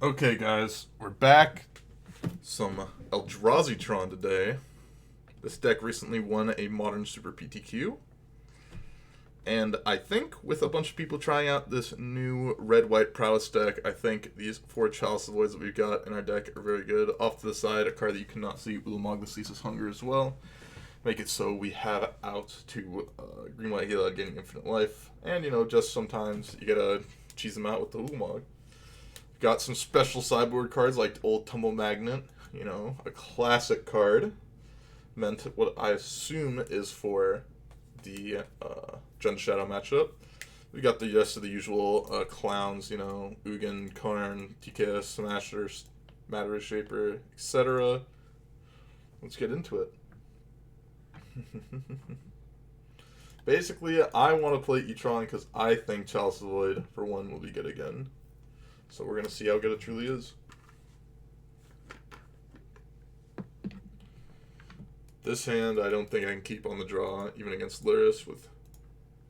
Okay, guys, we're back. Some Eldrazi-tron today. This deck recently won a Modern Super PTQ, and I think with a bunch of people trying out this new red-white prowess deck, I think these four Chalice Voids that we've got in our deck are very good. Off to the side, a card that you cannot see, Ulamog the Ceaseless Hunger as well. Make it so we have out to Green White Heal getting infinite life, and just sometimes you gotta cheese them out with the Ulamog. Got some special sideboard cards like Old Tumble Magnet, a classic card. Meant what I assume is for the Jund Shadow matchup. We got the rest of the usual clowns, Ugin, Karn, TKS, Smasher, Matter Shaper, etc. Let's get into it. Basically, I want to play E-tron because I think Chalice Void, for one, will be good again. So we're going to see how good it truly is. This hand, I don't think I can keep on the draw, even against Lyris with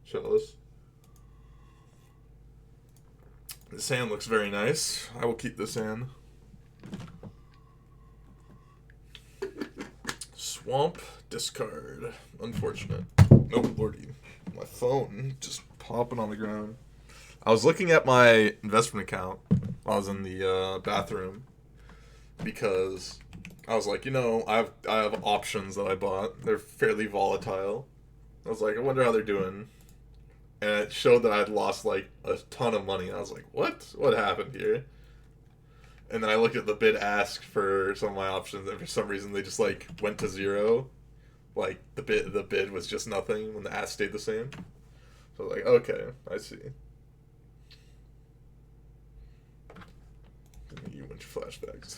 Chalice. This hand looks very nice. I will keep this hand. Swamp, discard. Unfortunate. Nope, lordy. My phone just popping on the ground. I was looking at my investment account while I was in the bathroom because I was like, I have options that I bought. They're fairly volatile. I was like, I wonder how they're doing. And it showed that I had lost like a ton of money. I was like, what? What happened here? And then I looked at the bid ask for some of my options, and for some reason they just like went to zero. Like the bid was just nothing when the ask stayed the same. So I was like, okay, I see. You went your flashbacks.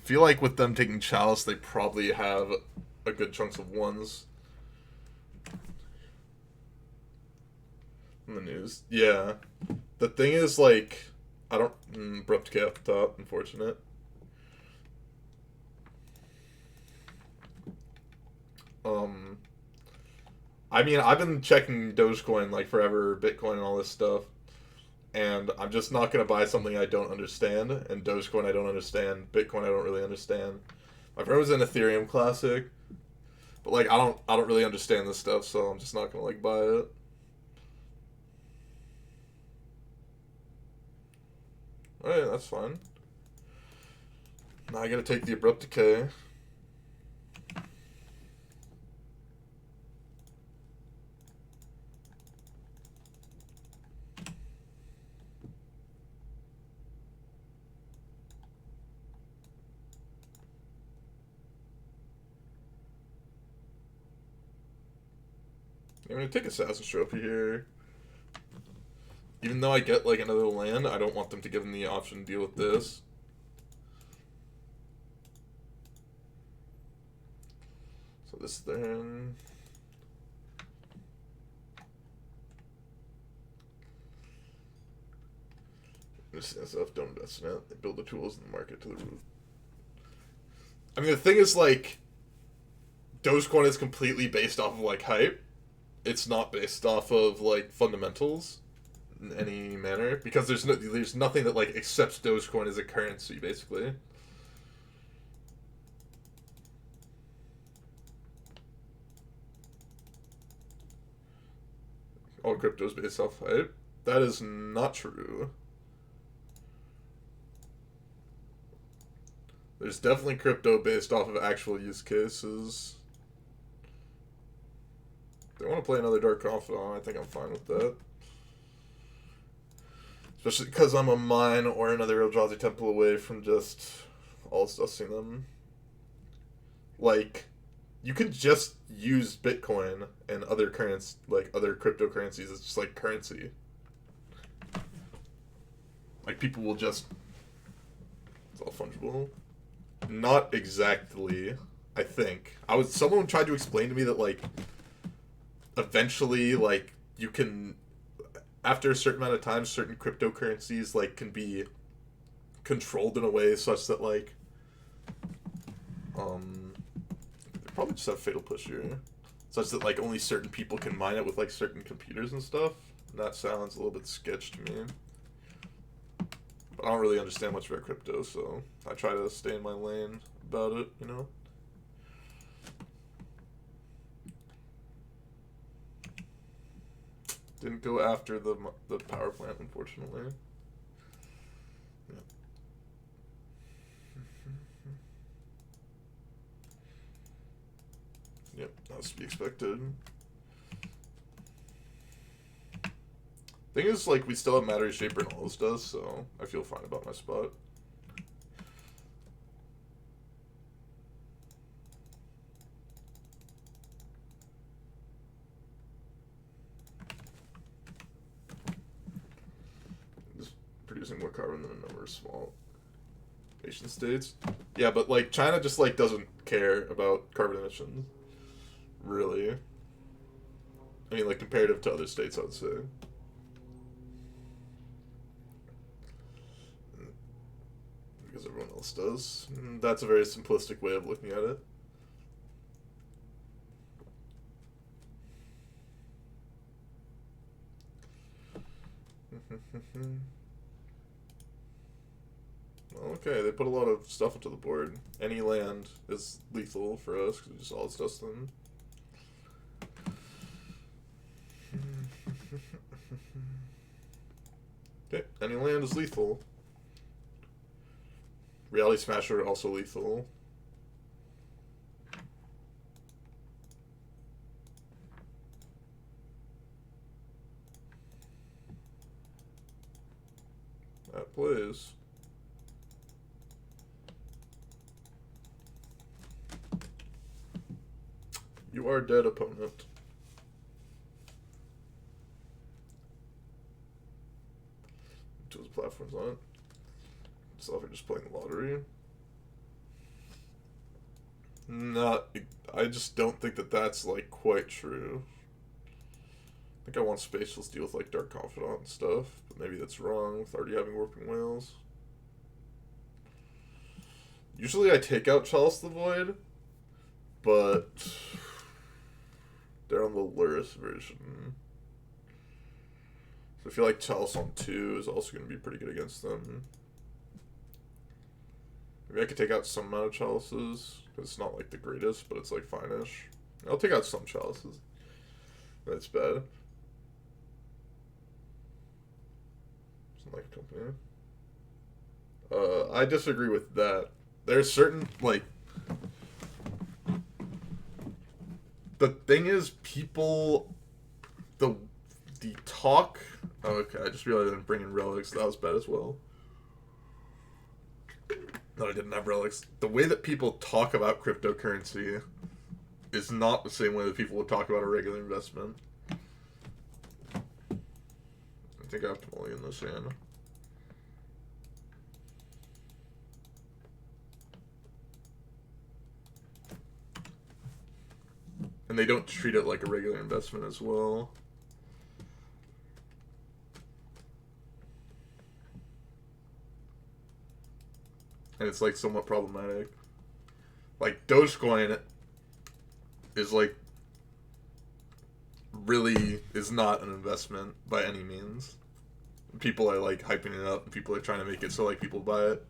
Feel like with them taking Chalice, they probably have a good chunks of ones in the news. Yeah. The thing is, like, I don't... abrupt K off the top, unfortunate. I mean, I've been checking Dogecoin, like, forever, Bitcoin and all this stuff. And I'm just not going to buy something I don't understand. And Dogecoin I don't understand. Bitcoin I don't really understand. My friend was in Ethereum Classic. But, like, I don't really understand this stuff, so I'm just not going to, like, buy it. Alright, that's fine. Now I gotta take the Abrupt Decay. I'm gonna take Assassin's Trophy here. Even though I get, like, another land, I don't want them to give them the option to deal with this. So this then... This stuff, don't invest in it. They build the tools in the market to the roof. I mean, the thing is, like, Dogecoin is completely based off of, like, hype. It's not based off of, like, fundamentals in any manner, because there's nothing that like accepts Dogecoin as a currency, basically. All crypto is based off hype. That is not true. There's definitely crypto based off of actual use cases. If they want to play another Dark Confidant, I think I'm fine with that. Especially because I'm a mine or another Eldrazi temple away from just all dusting them. Like, you could just use Bitcoin and other currencies, like other cryptocurrencies, as just like currency. Like, people will just... It's all fungible. Not exactly, I think. Someone tried to explain to me that, like, eventually, like, you can... After a certain amount of time, certain cryptocurrencies, like, can be controlled in a way such that, like, they probably just have Fatal Push here. Such that, like, only certain people can mine it with, like, certain computers and stuff. And that sounds a little bit sketch to me. But I don't really understand much about crypto, so I try to stay in my lane about it, you know? Didn't go after the power plant, unfortunately. Yep, that was to be expected. Thing is, like, we still have Matter Shaper and all this does, so I feel fine about my spot. Just producing more carbon than a number of small nation states. Yeah, but, like, China just, like, doesn't care about carbon emissions. Really. I mean, like, comparative to other states, I would say. Because everyone else does. That's a very simplistic way of looking at it. Okay, they put a lot of stuff into the board. Any land is lethal for us because just all it's dust them. Okay, any land is lethal. Reality Smasher also lethal. That plays. You are dead, opponent. Two of the platforms on it. So if you're just playing the lottery. I just don't think that that's, like, quite true. I think I want Spatials to deal with, like, Dark Confidant and stuff, but maybe that's wrong with already having Warping Whales. Usually I take out Chalice the Void, but they're on the Luris version. So I feel like Chalice on 2 is also going to be pretty good against them. Maybe I could take out some amount of Chalices. It's not, like, the greatest, but it's, like, fine-ish. I'll take out some Chalices. That's bad. Doesn't like company. I disagree with that. There's certain, like... The thing is, people... The talk... Oh, okay, I just realized I didn't bring in relics. That was bad as well. No, I didn't have relics. The way that people talk about cryptocurrency is not the same way that people would talk about a regular investment. I think I have to mulligan this in. And they don't treat it like a regular investment as well. And it's, like, somewhat problematic. Like, Dogecoin is, like, really is not an investment by any means. People are, like, hyping it up, and people are trying to make it so, like, people buy it.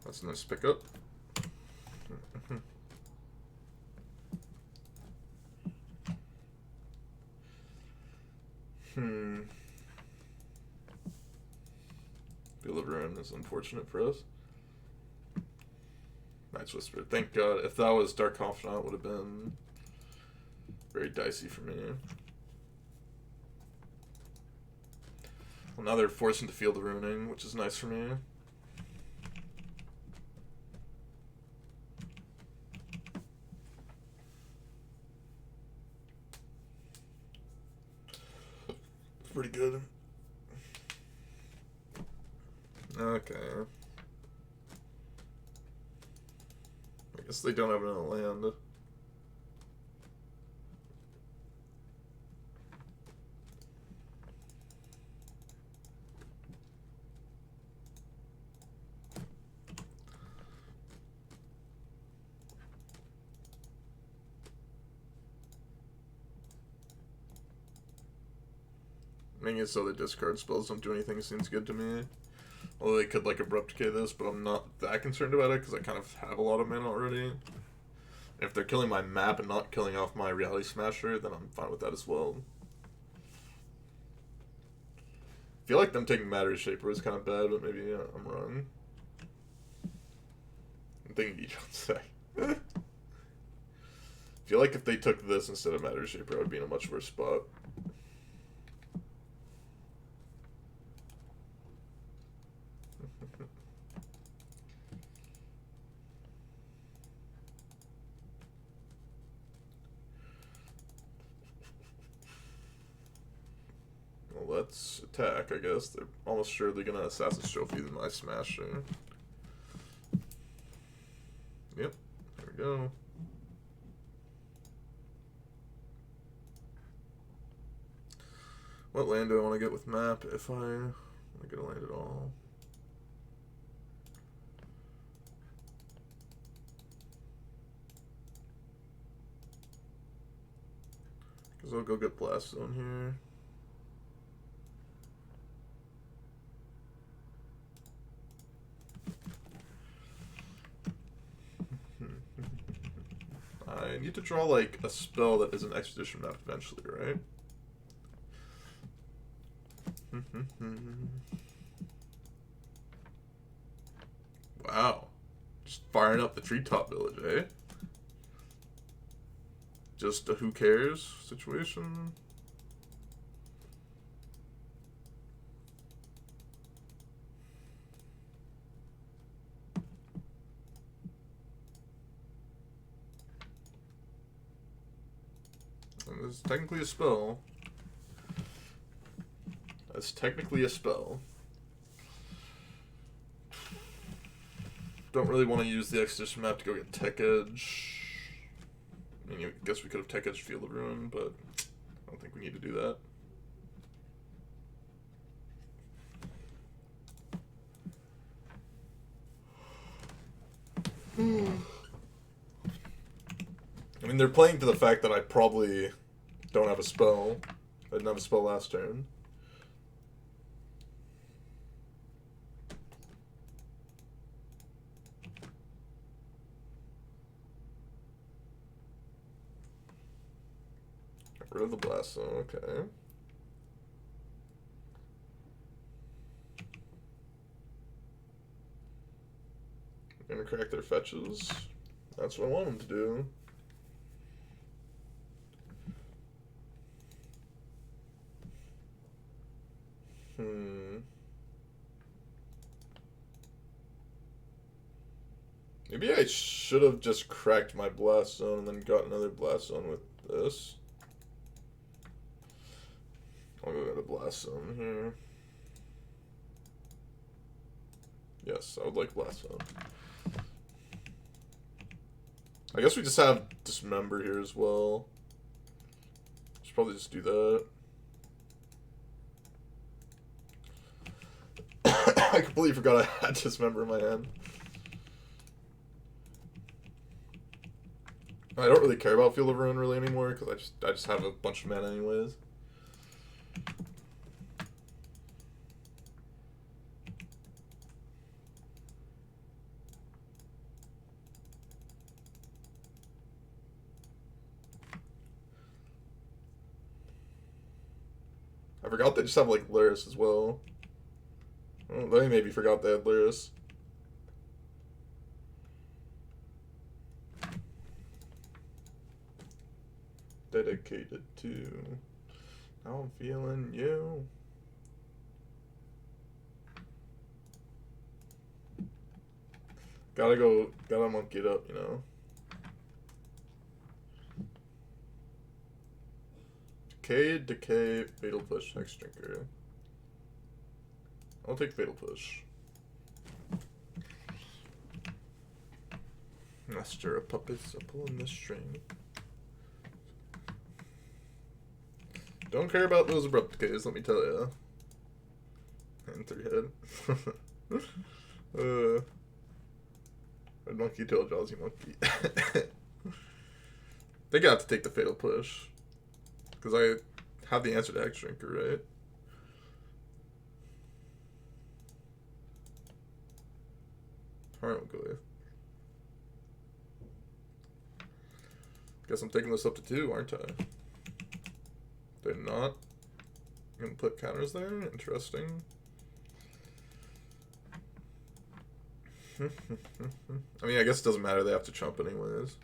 That's a nice pickup. Field of Ruin is unfortunate for us. Night's Whisper. Thank God. If that was Dark Confidant, it would have been very dicey for me. Well, now they're forced into Field of Ruining, which is nice for me. Pretty good. Okay. I Guess they don't have another land. Making it so the discard spells don't do anything seems good to me. Although they could, like, Abrupt Decay this, but I'm not that concerned about it because I kind of have a lot of mana already. If they're killing my map and not killing off my Reality Smasher, then I'm fine with that as well. I feel like them taking Matter Shaper is kind of bad, but maybe I'm wrong. I'm thinking E-tron say. I feel like if they took this instead of Matter Shaper, I would be in a much worse spot. Well, let's attack, I guess. They're almost surely gonna Assassin's Trophy my Smasher. Yep, there we go. What land do I want to get with map if I want to get a land at all? Because I'll go get Blast Zone here. I need to draw, like, a spell that is an Expedition map eventually, right? Wow. Just firing up the Treetop Village, eh? Just a who cares situation. And this is technically a spell. That's technically a spell. Don't really want to use the Expedition map to go get Tech Edge. I mean, I guess we could have Tech Edge Field of Ruin, but I don't think we need to do that. I mean, they're playing to the fact that I probably don't have a spell. I didn't have a spell last turn. Get rid of the Blast Zone, okay. I'm gonna crack their fetches. That's what I want them to do. Maybe I should have just cracked my Blast Zone and then got another Blast Zone with this. I'll go get a Blast Zone here. Yes, I would like Blast Zone. I guess we just have Dismember here as well. Should probably just do that. I completely forgot I had Dismember in my hand. I don't really care about Field of Ruin really anymore because I just have a bunch of mana anyways. I forgot they just have like Lyris as well. Oh, they maybe forgot they had Lyris. Dedicated to. Now I'm feeling you. Gotta monkey it up, you know. Decay, Fatal Push, Hex Drinker. I'll take Fatal Push. Master of puppets, I'm pulling this string. Don't care about those abrupt decays, let me tell ya. And 3 head. Red monkey to Eldrazi monkey. They got to take the fatal push. Because I have the answer to X Drinker, right? Alright, we'll go with. Guess I'm taking this up to 2, aren't I? They're not gonna put counters there? Interesting. I mean, I guess it doesn't matter, they have to chump anyways.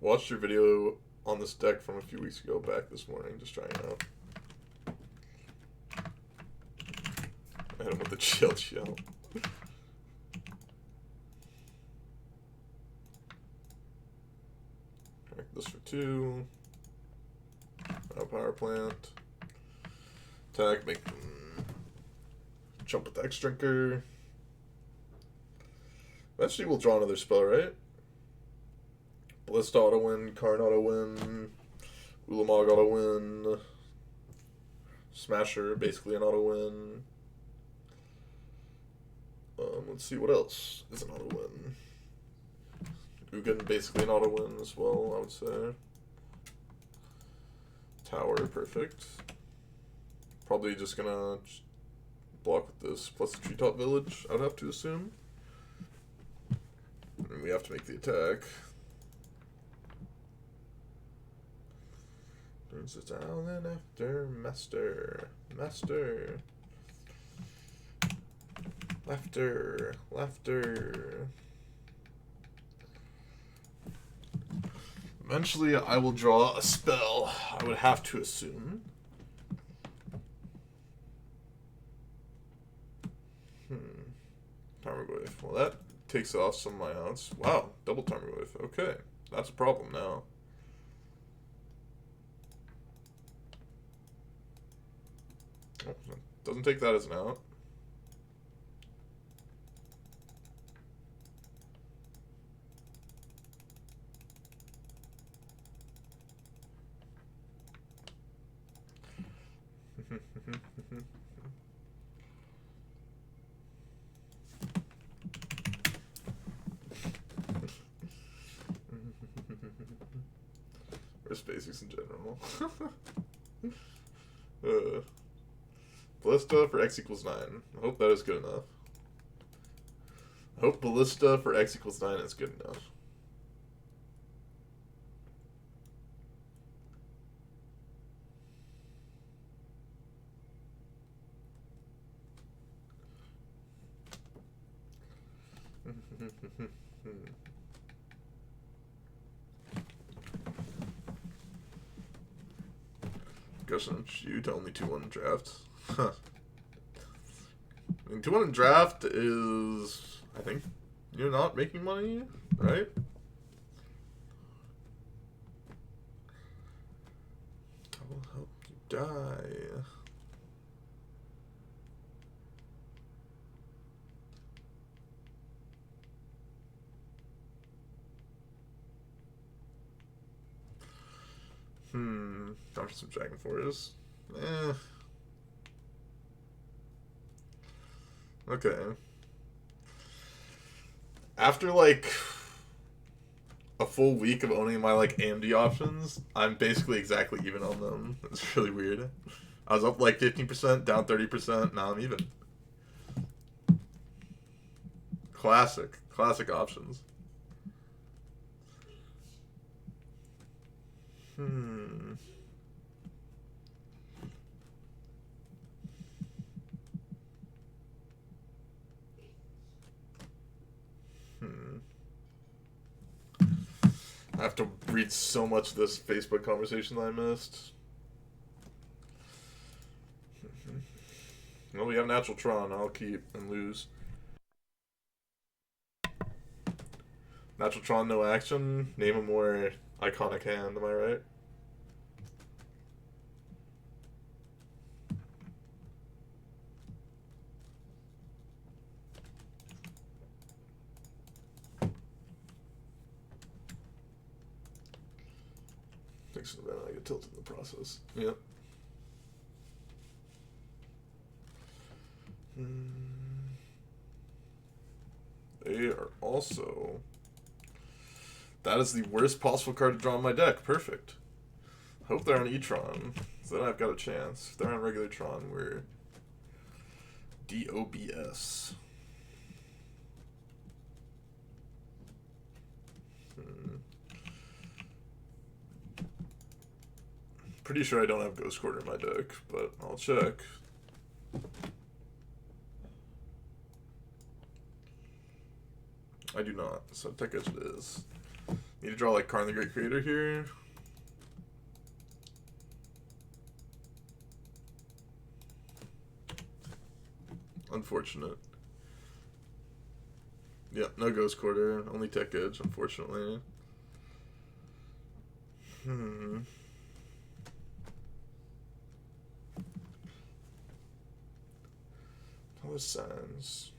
Watched your video on this deck from a few weeks ago back this morning, just trying out. I hit him with the chill. This for 2. Power plant. Attack, make jump with the X Drinker. Eventually we'll draw another spell, right? Ballista auto win, Karn auto win, Ulamog auto win, Smasher basically an auto win. Let's see what else is an auto win. Ugin basically an auto win as well, I would say. Tower, perfect. Probably just gonna block with this plus the Treetop Village, I would have to assume. And we have to make the attack. Turns it down and after Master. Laughter. Eventually, I will draw a spell, I would have to assume. Tarmogoyf. Well, that takes off some of my odds. Wow, double Tarmogoyf. Okay, that's a problem now. Oh, doesn't take that as an out. Where's basics in general? Ballista for X equals 9. I hope that is good enough. I hope Ballista for X equals 9 is good enough. Gushing you to only 2-1 draft. Huh. I mean, 2-1 draft is, I think, you're not making money, right? I will help you die. Time for some Dragon Forest. Okay. After like a full week of owning my like AMD options, I'm basically exactly even on them. It's really weird. I was up like 15%, down 30%, now I'm even. Classic options. I have to read so much of this Facebook conversation that I missed. Well, we have Natural Tron. I'll keep and lose. Natural Tron, no action. Name a more iconic hand, am I right? Thanks to that, I get tilted in the process. Yep. They are also... That is the worst possible card to draw in my deck. Perfect. Hope they're on E-tron, so then I've got a chance. If they're on regular Tron, we're DOBS. Pretty sure I don't have Ghost Quarter in my deck, but I'll check. I do not, so Tech Edge it is. Need to draw like Karn the Great Creator here. Unfortunate. Yep, no Ghost Quarter, only Tech Edge, unfortunately. All the signs.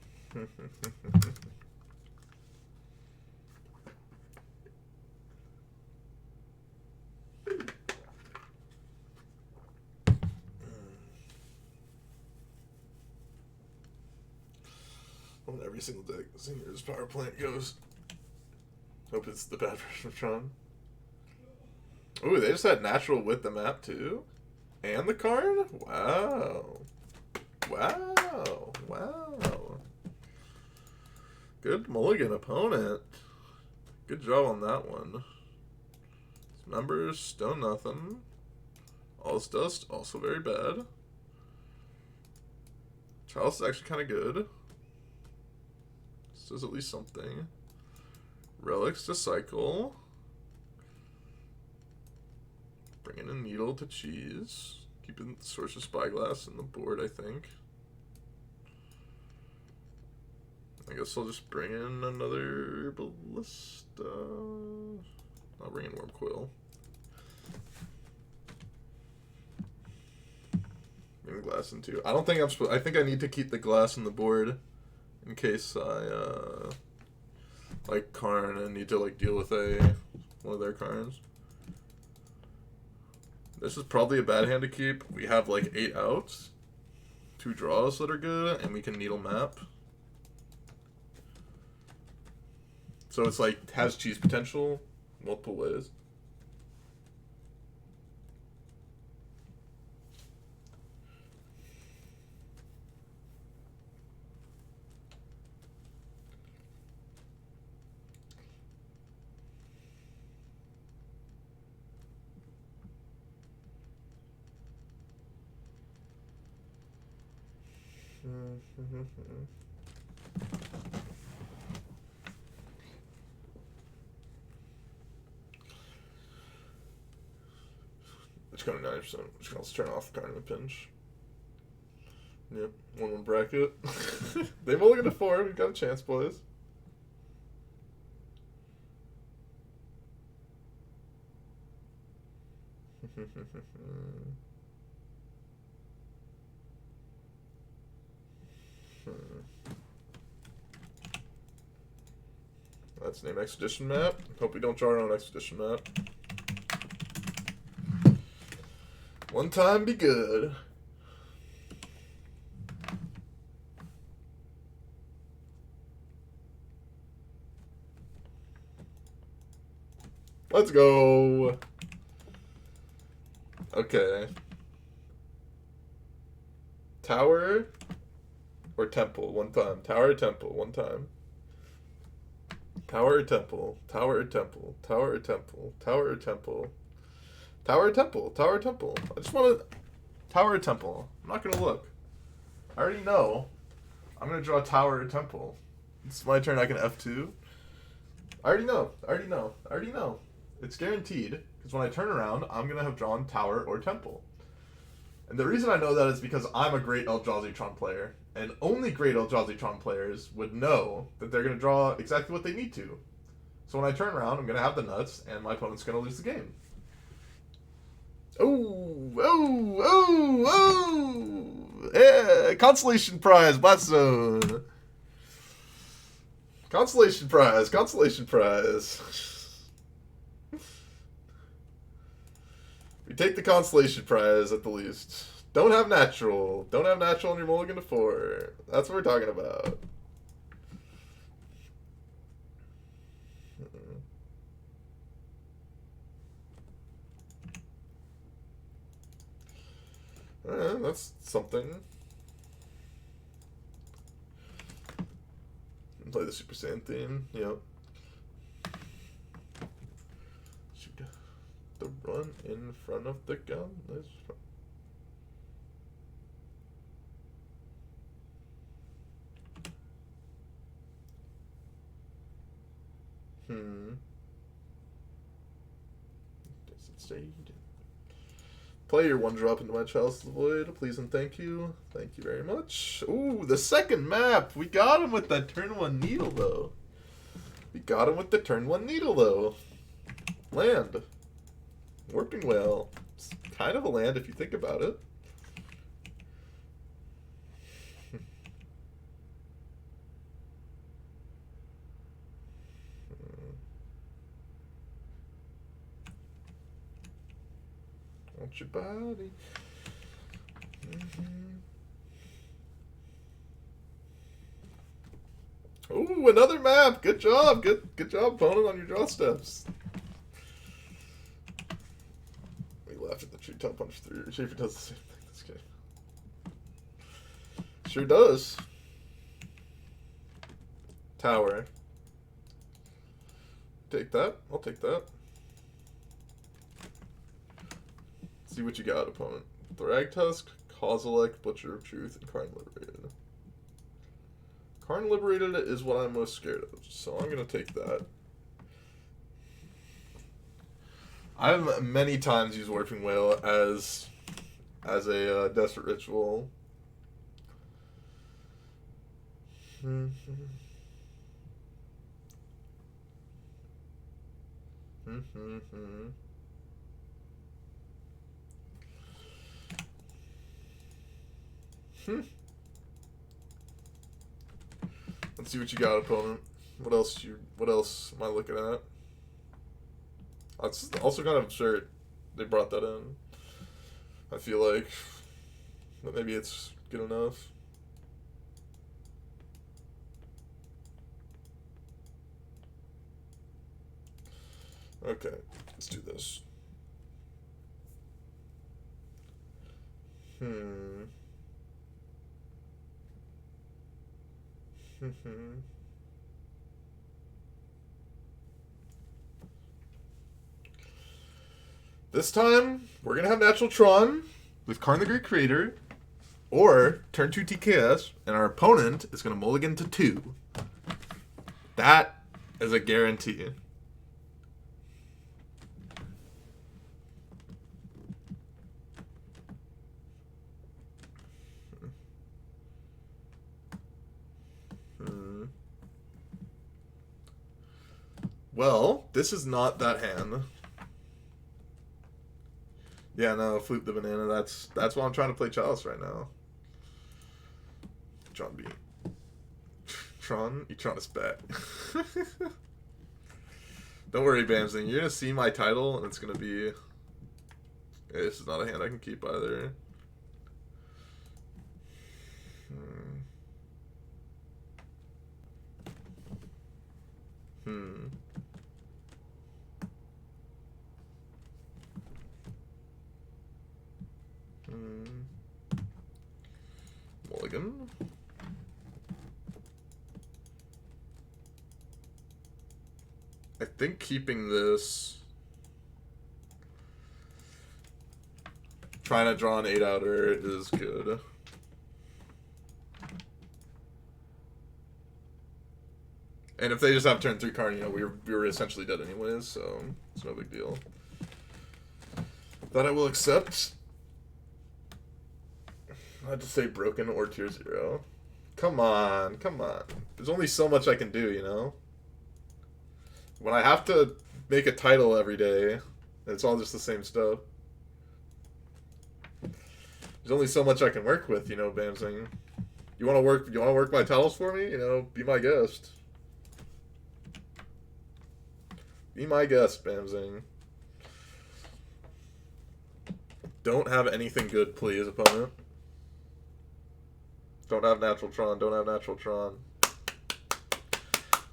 On every single deck, Zinger's power plant goes. Hope it's the bad version of Tron. Ooh, they just had natural with the map too? And the card? Wow. Wow. Wow. Good mulligan opponent. Good job on that one. Numbers, stone nothing. All's Dust, also very bad. Chalice is actually kind of good. This does at least something. Relics to cycle. Bringing a Needle to cheese. Keeping the Source of Spyglass in the board, I think. I guess I'll just bring in another Ballista. I'll bring in Wormcoil. Bring the glass in too. I don't think I'm supposed. I think I need to keep the glass in the board in case I like Karn and need to like deal with one of their Karns. This is probably a bad hand to keep. We have like 8 outs, 2 draws that are good, and we can needle map. So it's like has cheese potential multiple ways. It's going to 90%. Just gonna turn off Karn in a pinch. Yep, 1-1 bracket. They mulligan to 4. We've got a chance, boys. Let's name Expedition map. Hope we don't draw our own Expedition map. One time be good. Let's go. Okay. Tower or temple one time. Tower or temple one time. Tower or temple. Tower or temple. Tower or temple. Tower or temple. Tower or temple. Tower or temple. I just want to... Tower or temple. I'm not going to look. I already know. I'm going to draw tower or temple. It's my turn. I can F2. I already know. I already know. I already know. It's guaranteed. Because when I turn around, I'm going to have drawn tower or temple. And the reason I know that is because I'm a great Eldrazi Tron player. And only great Eldrazi Tron players would know that they're going to draw exactly what they need to. So when I turn around, I'm going to have the nuts, and my opponent's going to lose the game. Oh, oh, oh, oh! Yeah, consolation prize, Blackstone. Consolation prize, consolation prize. We take the consolation prize at the least. Don't have natural. Don't have natural on your mulligan to 4. That's what we're talking about. That's something. Play the Super Saiyan theme. Yep. Shoot the run in front of the gun. Does it say? Play your 1-drop into my Chalice of the Void, please and thank you. Thank you very much. Ooh, the second map. We got him with that turn 1 needle, though. We got him with the turn 1 needle, though. Land. Warping Whale. It's kind of a land if you think about it. Want your body. Ooh, another map. Good job. Good job, opponent, on your draw steps. We laughed at the treetop punch through. Schaefer does the same thing this game. Sure does. Tower. Take that. I'll take that. See what you got, opponent. Thragtusk, Kozilek, Butcher of Truth, and Karn Liberated. Karn Liberated is what I'm most scared of, so I'm going to take that. I've many times used Warping Whale as a Desperate Ritual. Let's see what you got, opponent. What else am I looking at? That's also kind of absurd they brought that in. I feel like, but maybe it's good enough. Okay, let's do this. This time, we're going to have Natural Tron with Karn the Great Creator, or turn 2 TKS, and our opponent is going to mulligan to 2. That is a guarantee. Well, this is not that hand. Yeah, no, flip the banana. That's why I'm trying to play Chalice right now. John B. Tron? E-tron is back. Don't worry, Bamsing. You're going to see my title, and it's going to be... Hey, this is not a hand I can keep either. Mulligan. I think keeping this, trying to draw an 8-outer is good. And if they just have turn 3 Karn, you know, we were essentially dead anyways, so it's no big deal. That I will accept. I just say broken or tier 0. Come on, come on. There's only so much I can do, you know? When I have to make a title every day, it's all just the same stuff. There's only so much I can work with, you know, Bamsing. You wanna work my titles for me? You know, be my guest. Be my guest, Bamsing. Don't have anything good, please, opponent. Don't have natural Tron. Don't have natural Tron.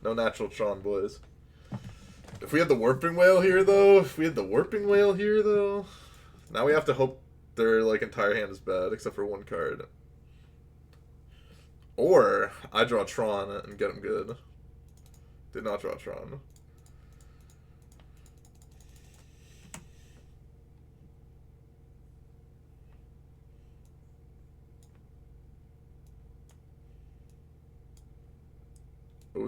No natural Tron, boys. If we had the Warping Whale here, though, now we have to hope their, like, entire hand is bad, except for one card. Or I draw Tron and get him good. Did not draw Tron.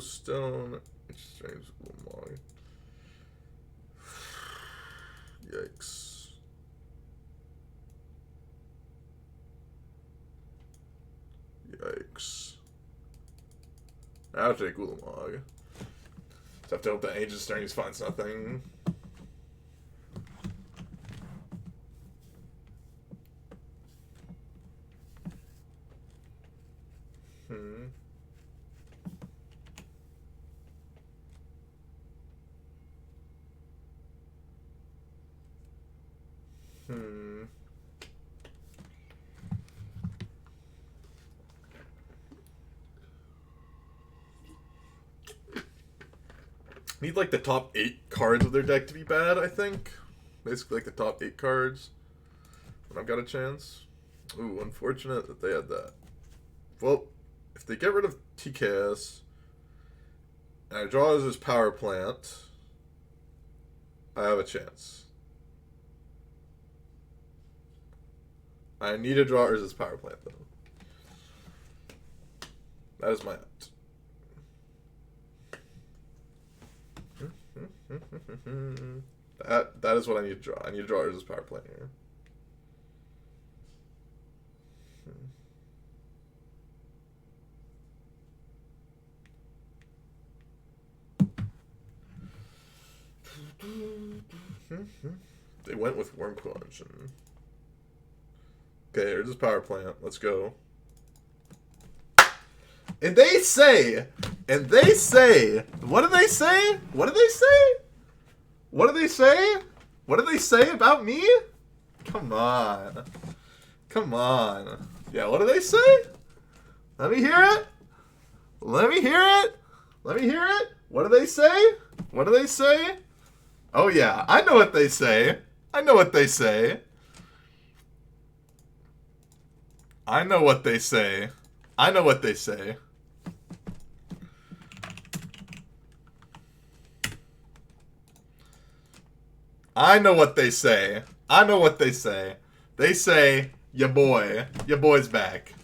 Stone, exchange Lamog. Yikes. Yikes. I have to take Ulamog. Just have to hope that Aegis Journeys finds nothing. Need like the top 8 cards of their deck to be bad, I think. Basically like the top 8 cards. When I've got a chance. Ooh, unfortunate that they had that. Well, if they get rid of TKS and I draw as his power plant, I have a chance. I need to draw as his power plant though. That is my out. That is what I need to draw. I need to draw as power play here. They went with Wormcoil Engine. Okay, here's his power plant. Let's go. And they say, what do they say? What do they say? What do they say? What do they say about me? Come on. Come on. Yeah, what do they say? Let me hear it. Let me hear it. Let me hear it. What do they say? What do they say? Oh yeah, I know what they say. I know what they say. I know what they say. I know what they say. I know what they say. I know what they say. They say, your boy's back.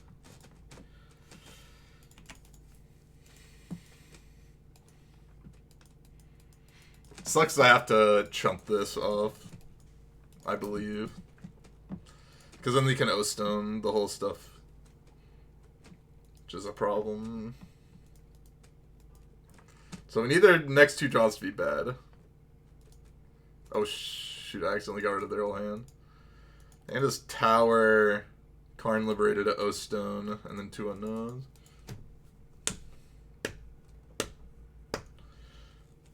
Sucks I have to chump this off, I believe. Because then they can O-stone the whole stuff. Which is a problem. So we need their next 2 draws to be bad. Oh shoot, I accidentally got rid of their whole hand. And his tower, Karn liberated a O-stone, and then 2 unknowns.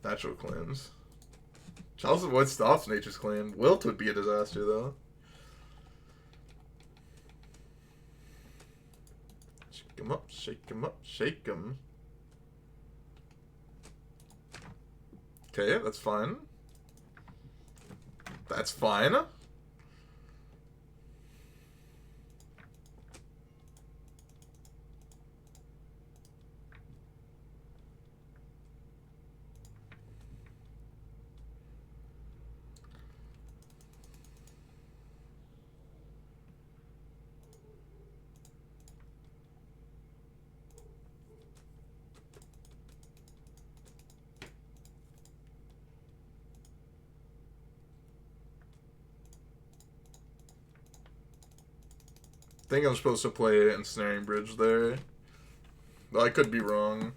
Natural claims. Chalice Void stops Nature's Claim. Wilt would be a disaster though. Shake him up, shake him up, shake him. Okay, that's fine. That's fine. think I'm supposed to play Ensnaring Bridge there. I could be wrong.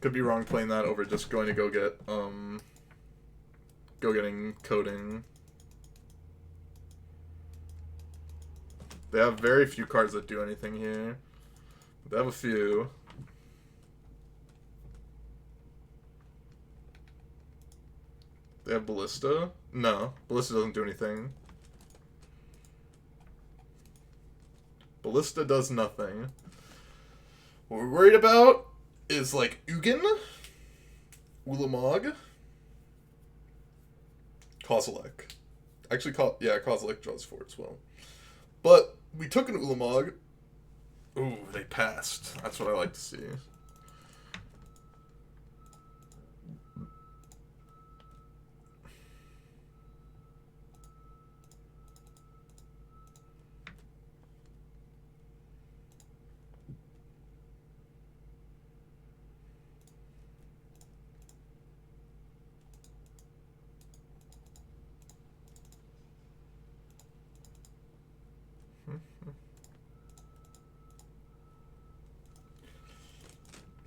Could be wrong playing that over just going to go getting coding. They have very few cards that do anything here. They have a few. They have Ballista? No, Ballista doesn't do anything. Ballista does nothing. What we're worried about is like Ugin, Ulamog, Kozilek. Actually, Kozilek draws 4 as well. But we took an Ulamog. Ooh, they passed. That's what I like to see.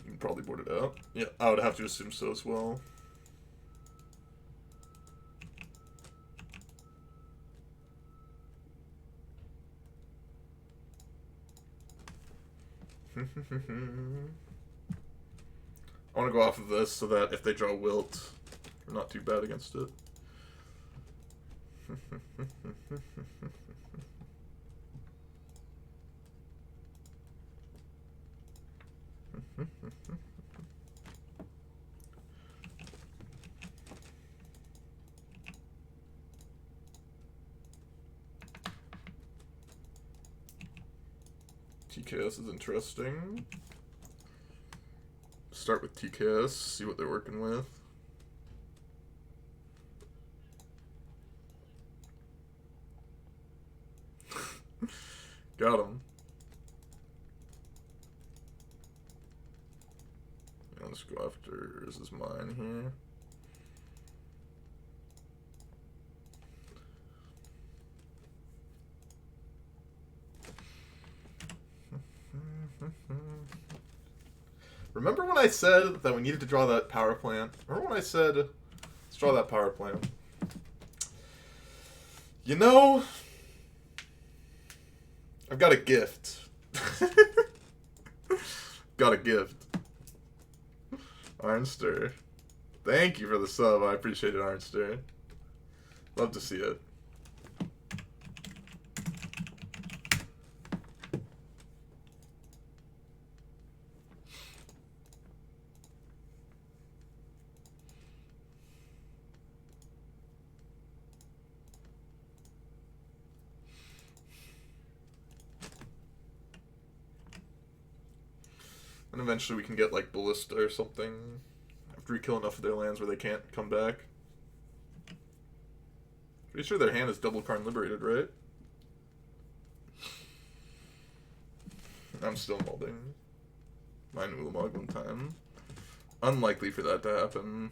You can probably board it out. Yeah, I would have to assume so as well. I want to go off of this so that if they draw Wilt, we're not too bad against it. TKS is interesting. Start with TKS, see what they're working with. Got him. Yeah, let's go after, this is mine here. Remember when I said that we needed to draw that power plant? Remember when I said, let's draw that power plant? You know, I've got a gift. Got a gift. Ironster. Thank you for the sub. I appreciate it, Ironster. Love to see it. And eventually we can get like Ballista or something after we kill enough of their lands where they can't come back. Pretty sure their hand is double Karn liberated, right? I'm still molding. Mine Ulamog one time. Unlikely for that to happen.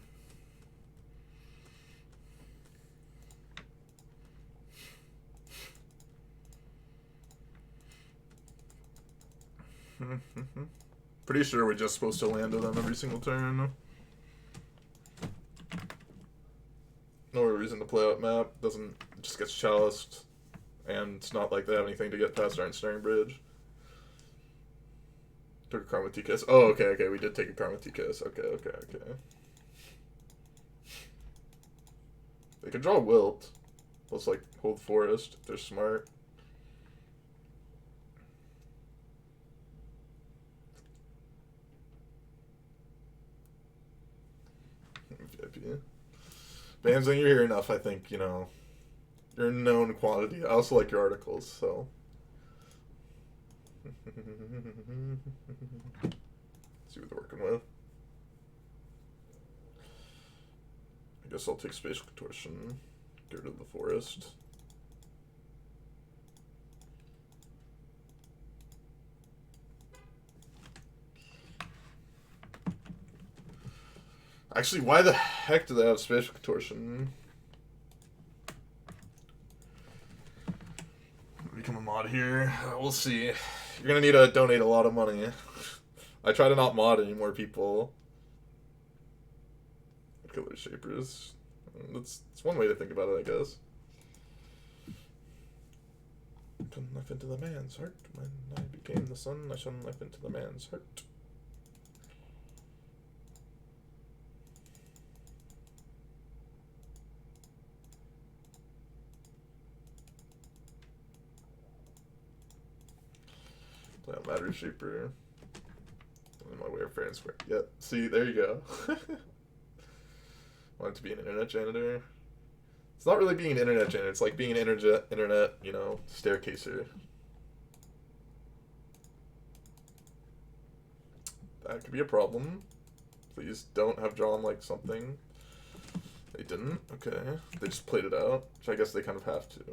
Pretty sure we're just supposed to land on them every single turn. No reason to play out map. Doesn't, it just gets chaliced. And it's not like they have anything to get past our Ensnaring Bridge. Took a Karn with TKS. Oh, okay, we did take a Karn with TKS. Okay. They can draw Wilt. Let's like hold Forest if they're smart. VIP. Bamzing, you're here enough, I think, you know. You're a known quantity. I also like your articles, so. See what they're working with. I guess I'll take Spatial Contortion. Get rid of the Forest. Actually, why the heck do they have Spatial Contortion? a mod here. We'll see. You're gonna need to donate a lot of money. I try to not mod anymore, people. Killer Shapers. That's one way to think about it, I guess. Shone life into the man's heart. When I became the sun, I shone life into the man's heart. Play on Matter Shaper. And my way of fair and square. Yep. See, there you go. Want to be an internet janitor? It's not really being an internet janitor. It's like being an internet, you know, staircaser. That could be a problem. Please don't have drawn like something. They didn't. Okay. They just played it out, which I guess they kind of have to.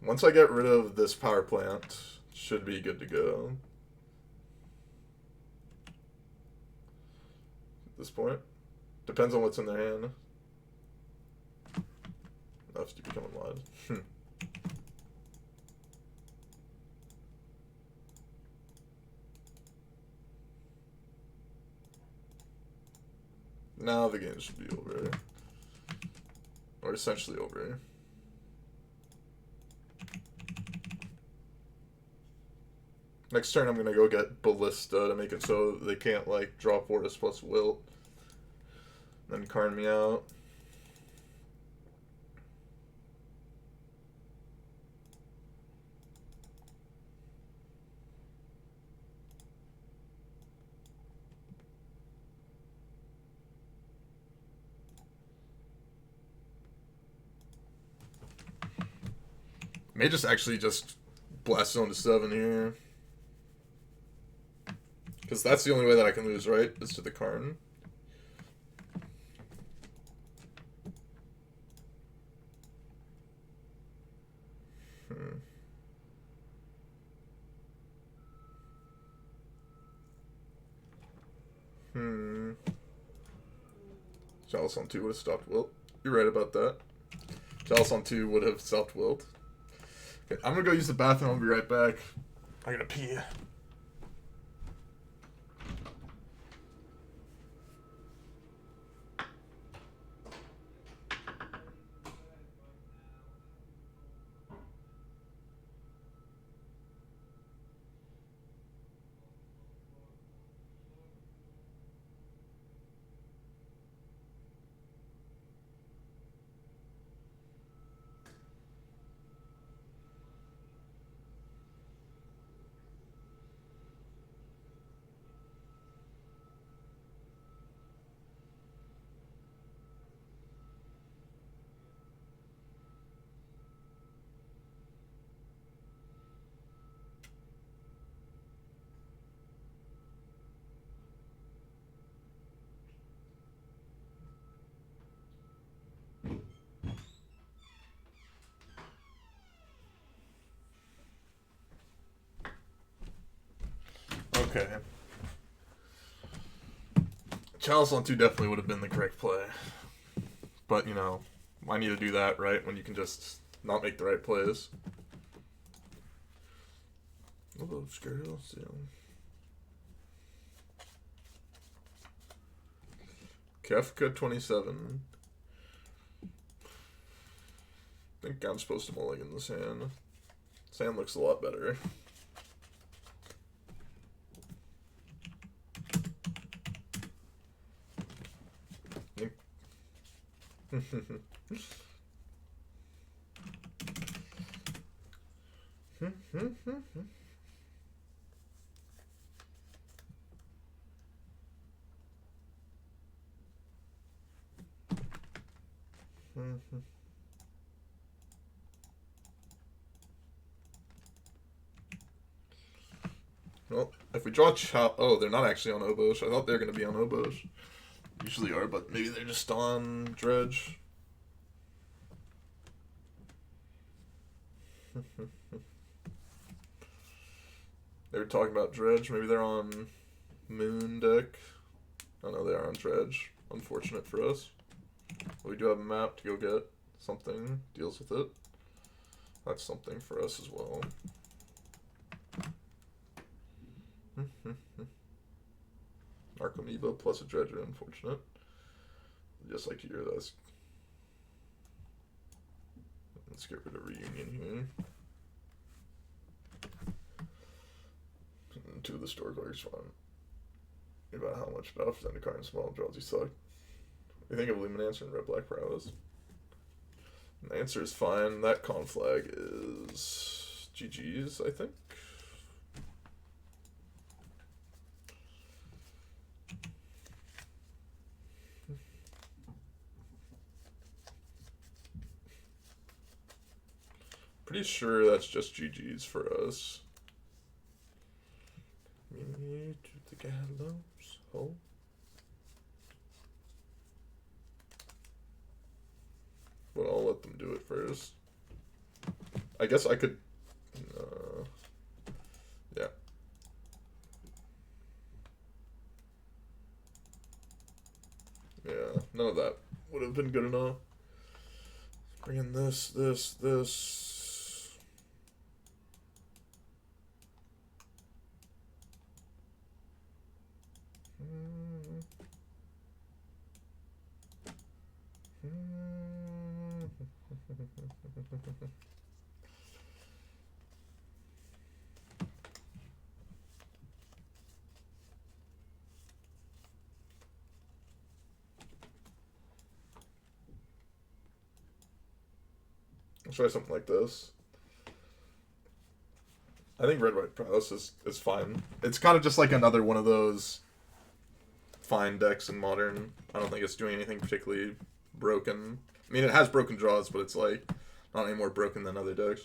Once I get rid of this power plant, should be good to go. At this point. Depends on what's in their hand. Enough to become a mod. Now the game should be over. Or essentially over. Next turn I'm gonna go get Ballista to make it so they can't like draw Fortis plus Wilt. Then Karn me out. May just actually just blast zone to 7 here. Because that's the only way that I can lose, right? Is to the Karn. Chalice on 2 would have stopped Wilt. You're right about that. Chalice on 2 would have stopped Wilt. Okay, I'm gonna go use the bathroom. I'll be right back. I gotta pee. Okay. Chalice on 2 definitely would have been the correct play. But, you know, why need to do that, right, when you can just not make the right plays? Hello, Skirtle. Kefka 27. I think I'm supposed to mulligan this hand. This hand looks a lot better. Well, if we draw oh, they're not actually on Obosh. I thought they were going to be on Obosh. Usually are, but maybe they're just on Dredge. They were talking about Dredge. Maybe they're on Moon deck. I know they are on dredge. Unfortunate for us. But we do have a map to go get. Something deals with it. That's something for us as well. Archamoeba plus a dredger, unfortunate. Just like to hear this. Let's get rid of reunion here. And 2 of the store cards fine. About how much buff is into Karn small Eldrazi suck. What do you think of Luminance and Red Black Prowess? And the answer is fine. That con flag is GG's, I think. Pretty sure that's just GG's for us. Me to the gallows. Oh. But I'll let them do it first. I guess I could. Yeah. Yeah, none of that would have been good enough. Bring in this. Let's try something like this. I think Red White Prowess is fine. It's kind of just like another one of those fine decks in Modern. I don't think it's doing anything particularly broken. I mean, it has broken draws, but it's like not any more broken than other decks.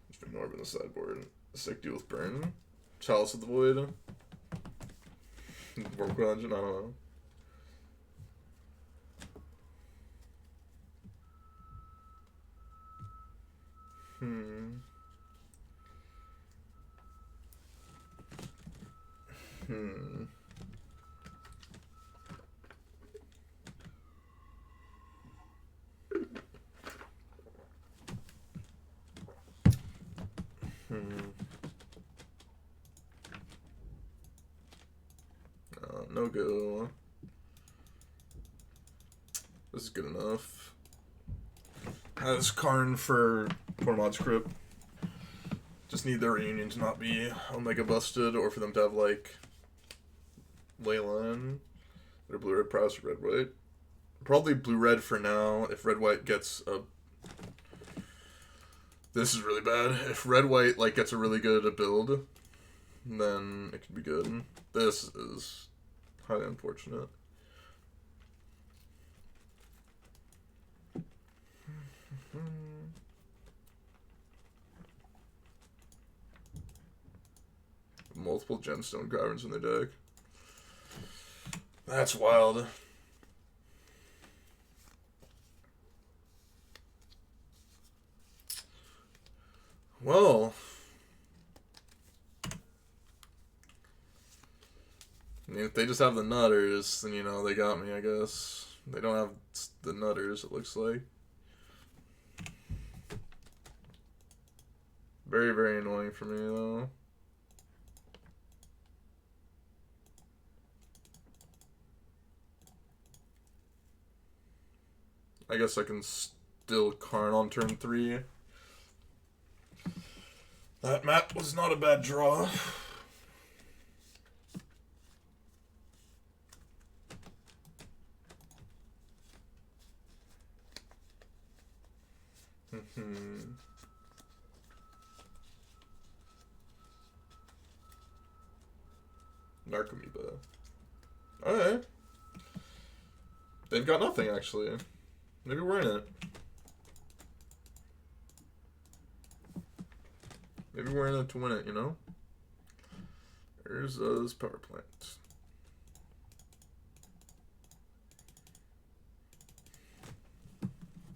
Just bring Orb in the sideboard. Sick deal with Burn. Chalice of the Void. Work Dungeon, I don't know. No go. This is good enough. Has Karn for Mod Script. Just need their reunion to not be Omega busted, or for them to have like Leyline. Or blue red prowess or red white. Probably blue red for now. If red white gets a, this is really bad. If red white like gets a really good build, then it could be good. This is highly unfortunate. Multiple gemstone caverns in their deck. That's wild. Well, I mean, if they just have the nutters, then, you know, they got me, I guess. They don't have the nutters, it looks like. Very, very annoying for me, though. I guess I can still Karn on turn 3. That map was not a bad draw. Narcomoeba. Alright. They've got nothing, actually. Maybe we're in it. Maybe we're in it to win it, you know? There's this power plant.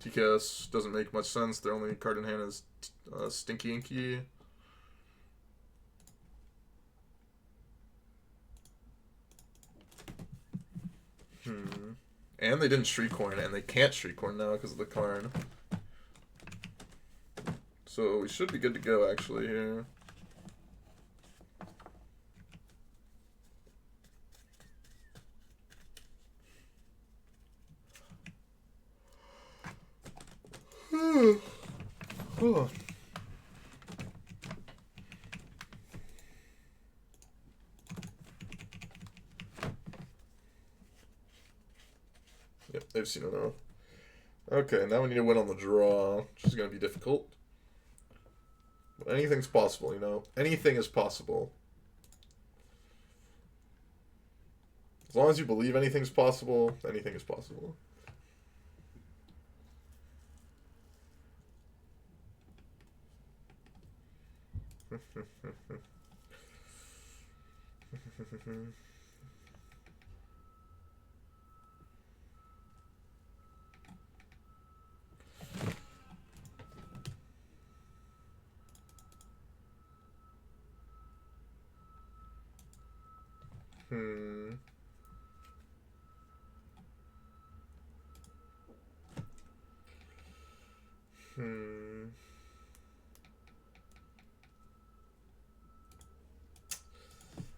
TKS doesn't make much sense. Their only card in hand is Stinky Inky. And they didn't Shriekhorn, and they can't Shriekhorn now because of the Karn. So we should be good to go, actually, here. Yep, they've seen enough. Okay, now we need to win on the draw, which is going to be difficult. But anything's possible, you know? Anything is possible. As long as you believe anything's possible, anything is possible.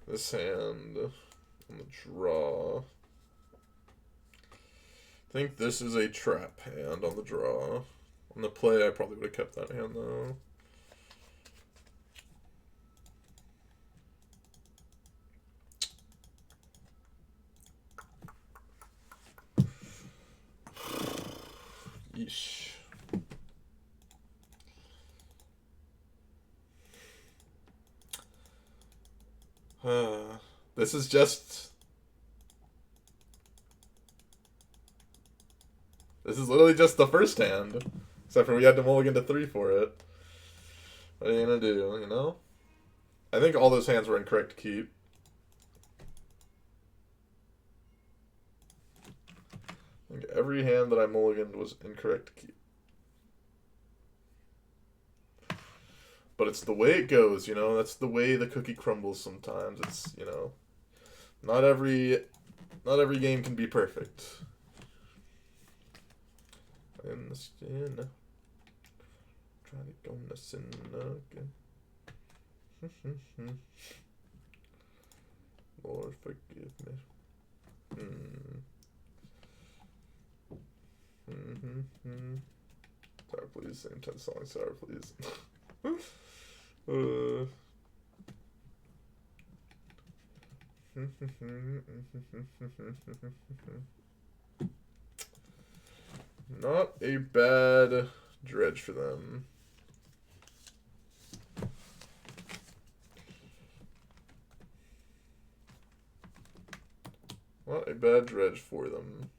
This hand on the draw. I think this is a trap hand on the draw. On the play, I probably would have kept that hand though. Yeesh. This is just... This is literally just the first hand. Except for we had to mulligan to 3 for it. What are you gonna do, you know? I think all those hands were incorrect to keep. I think every hand that I mulliganed was incorrect to keep. But it's the way it goes, you know? That's the way the cookie crumbles sometimes. It's, you know... Not every game can be perfect. In the skin. Try to go in the sin again. Lord, forgive me. Sorry, please. Same 10 songs. Sorry, please. Not a bad dredge for them. Not a bad dredge for them.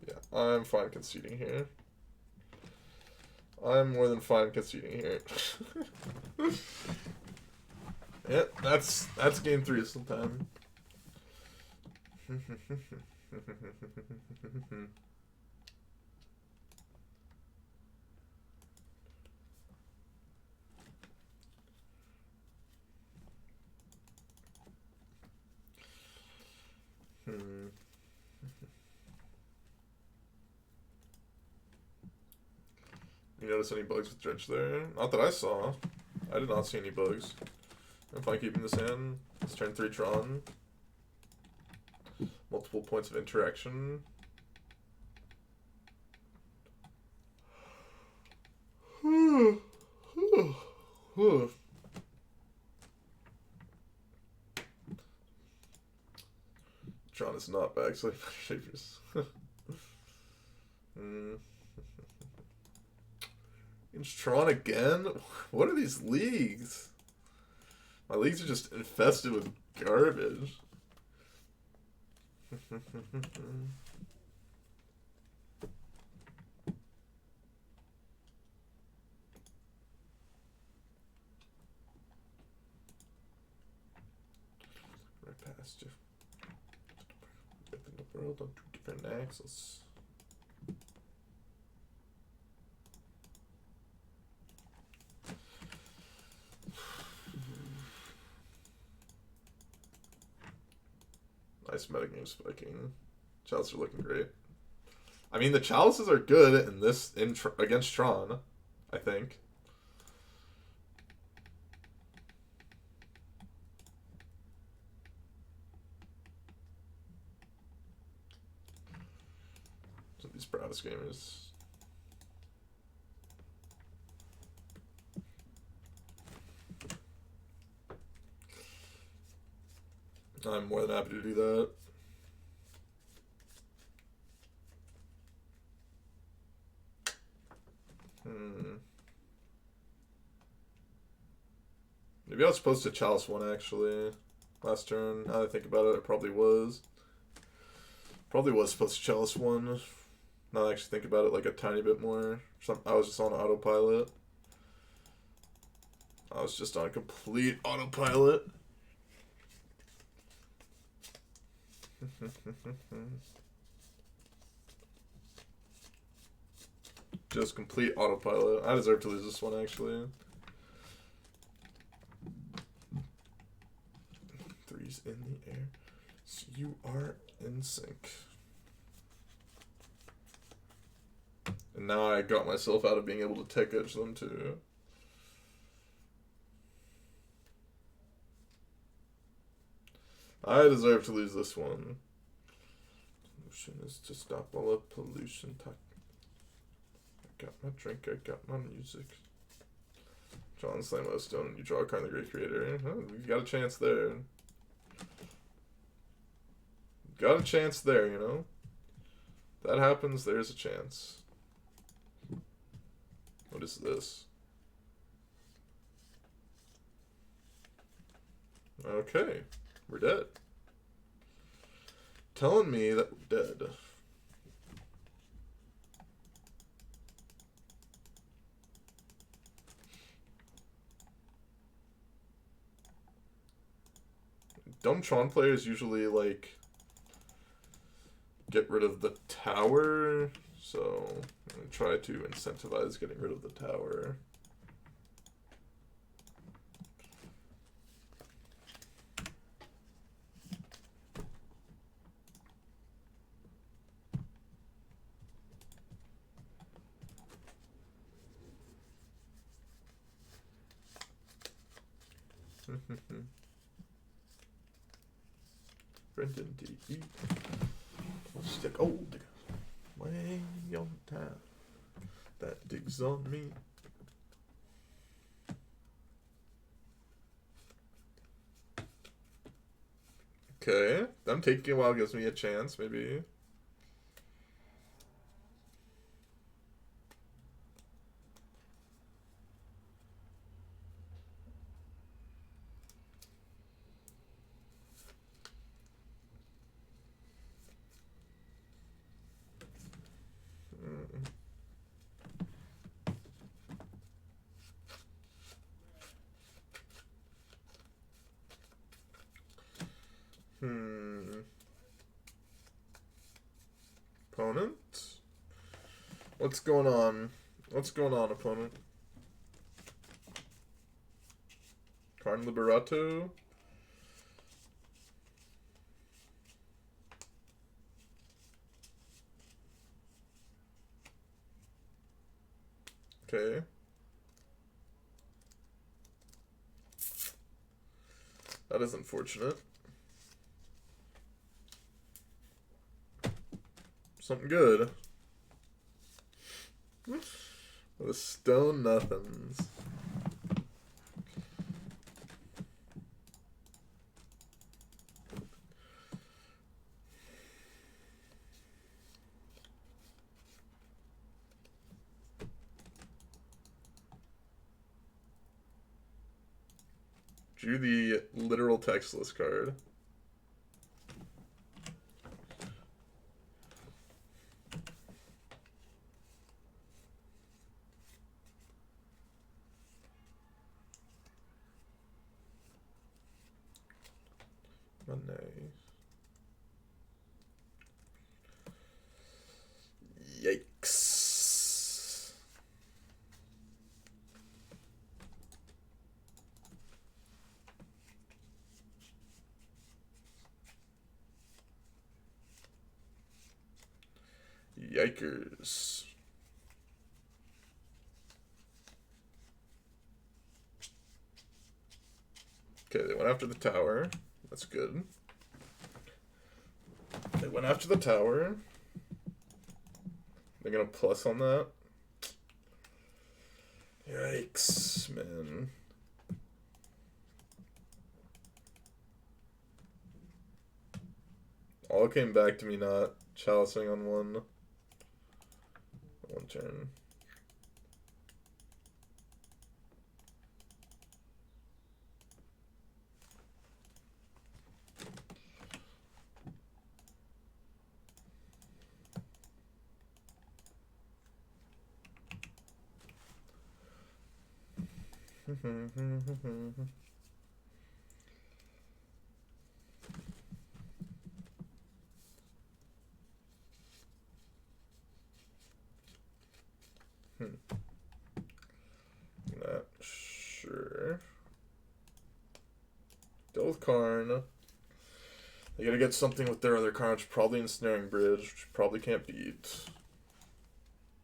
Yeah, I'm fine conceding here. I'm more than fine conceding here. Yeah, that's game 3 sometime. You notice any bugs with dredge there? Not that I saw. I did not see any bugs. I'm fine keeping this hand. It's turn 3 Tron. Multiple points of interaction. Tron is not back, so shapers. It's Tron again? What are these leagues? My leagues are just infested with garbage. Right past you. built on 2 different axles. Nice metagame spiking. Chalices are looking great. I mean, the Chalices are good in this against Tron, I think. So these proudest gamers. I'm more than happy to do that. Maybe I was supposed to Chalice one actually. Last turn. Now that I think about it, it probably was. Probably was supposed to Chalice one. Now that I actually think about it like a tiny bit more. I was just on autopilot. I was just on complete autopilot. Just complete autopilot. I deserve to lose this one, actually. 3's in the air. So you are in sync. And now I got myself out of being able to tech edge them, too. I deserve to lose this one. Solution is to stop all the pollution. I got my drink, I got my music. Draw and Slay Stone, and you draw a Karn the Great Creator. Oh, you got a chance there. Got a chance there, you know? That happens, there's a chance. What is this? Okay, we're dead. Telling me that we're dead. Dumb Tron players usually, like, get rid of the tower, so I'm going to try to incentivize getting rid of the tower. Brendan D. Stick old. Way on time. That digs on me. Okay. Them taking a while gives me a chance, maybe. Opponent? What's going on? What's going on, opponent? Karn Liberato? Okay. That is unfortunate. Something good. The stone nothings. Drew the literal textless card. Monday. Yikers. Okay, they went after the tower. That's good. They went after the tower. They're gonna plus on that. Yikes, man. All came back to me not chalicing on one turn. Not sure. Deal with Karn. They gotta get something with their other Karn, which probably Ensnaring Bridge, which probably can't beat.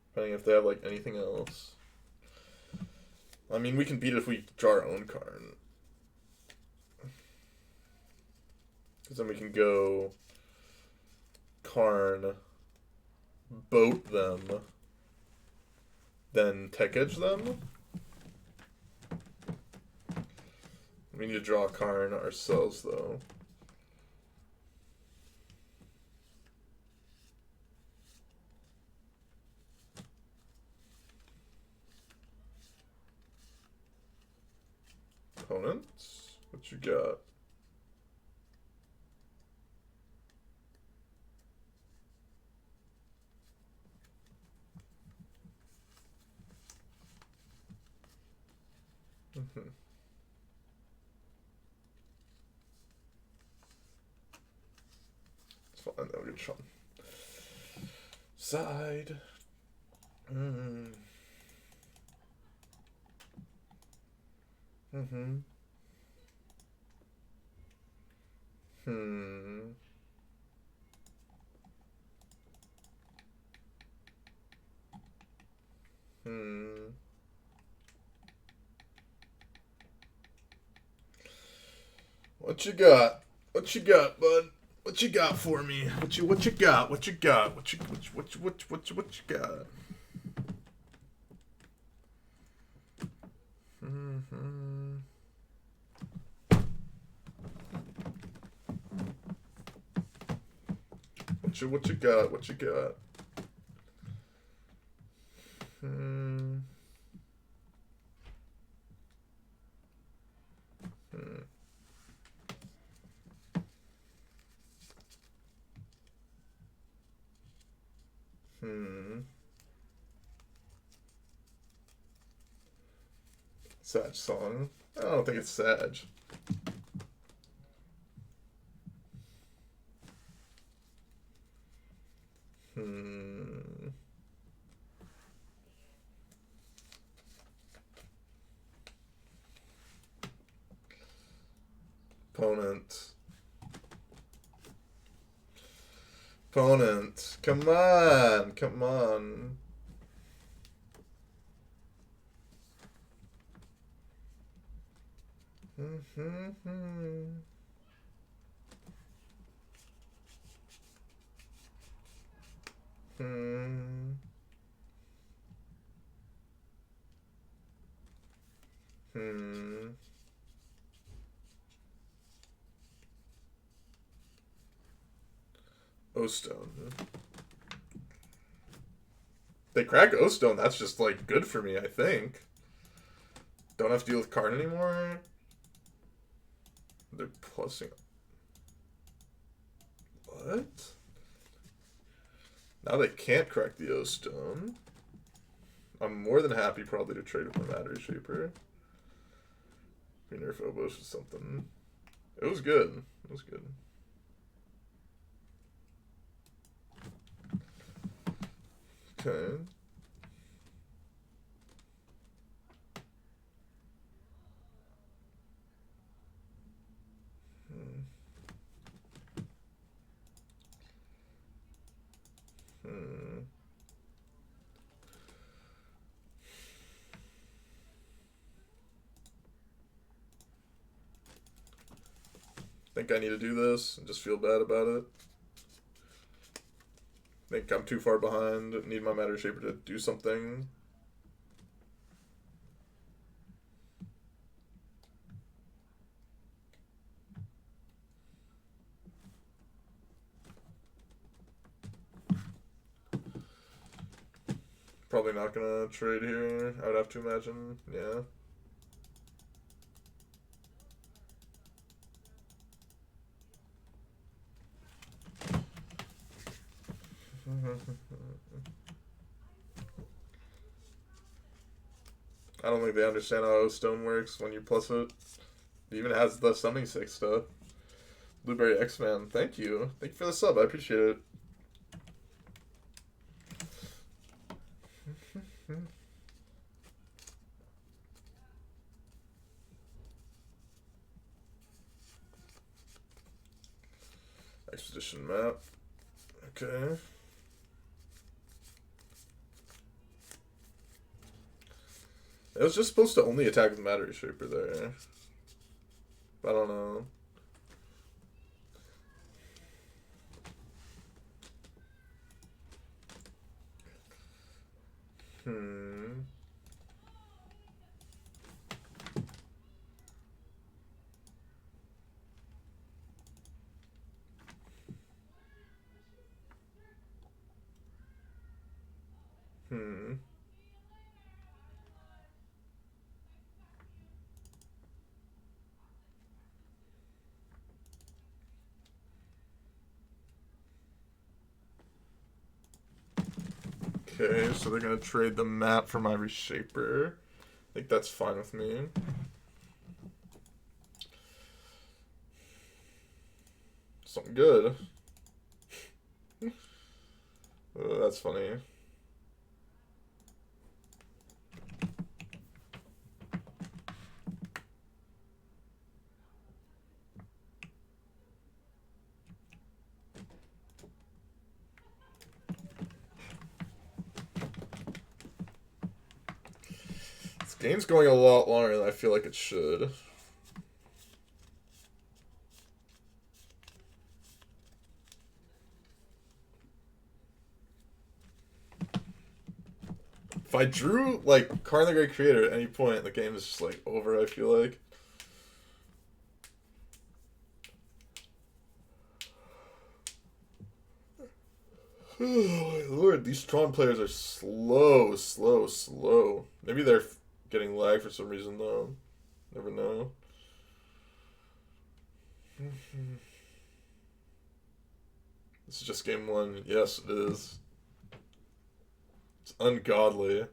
Depending if they have like anything else. I mean, we can beat it if we draw our own Karn. Because then we can go Karn, boat them, then tech edge them. We need to draw a Karn ourselves, though. Opponents? What you got? It's fine, that'll get fun. Side. Hmm. What you got? What you got, bud? What you got for me? What you got? What you got? What you got? What you got? What you got? Sag song. I don't think it's Sag. Opponent. Opponent. Come on. Come on. O-Stone. They crack O-Stone, that's just like good for me, I think. Don't have to deal with Karn anymore. They're plussing. What? Now they can't crack the O-Stone. I'm more than happy probably to trade with my Matter Shaper. Nerf Obos or something. It was good. It was good. Okay. think I need to do this and just feel bad about it. Think I'm too far behind, need my Matter Shaper to do something. Probably not gonna trade here, I would have to imagine, yeah. I don't think they understand how O-Stone works when you plus it. It even has the Summoning 6 stuff. Blueberry X-Man, thank you. Thank you for the sub, I appreciate it. Expedition map. Okay. It was just supposed to only attack with Matter Shaper there. I don't know. Hmm. Okay, so they're gonna trade the map for my Reshaper. I think that's fine with me. Something good. Oh, that's funny. This game's going a lot longer than I feel like it should. If I drew, like, Karn the Great Creator at any point, the game is just, like, over, I feel like. Oh my lord, these Tron players are slow. Maybe they're getting lag for some reason, though. Never know. This is just game one. Yes, it is. It's ungodly.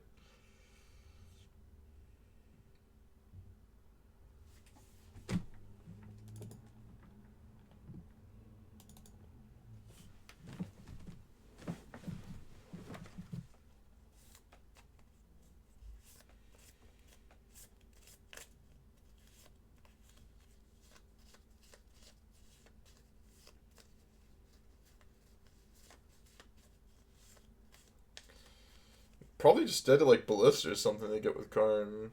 Probably just dead to, like, Ballista or something they get with Karn.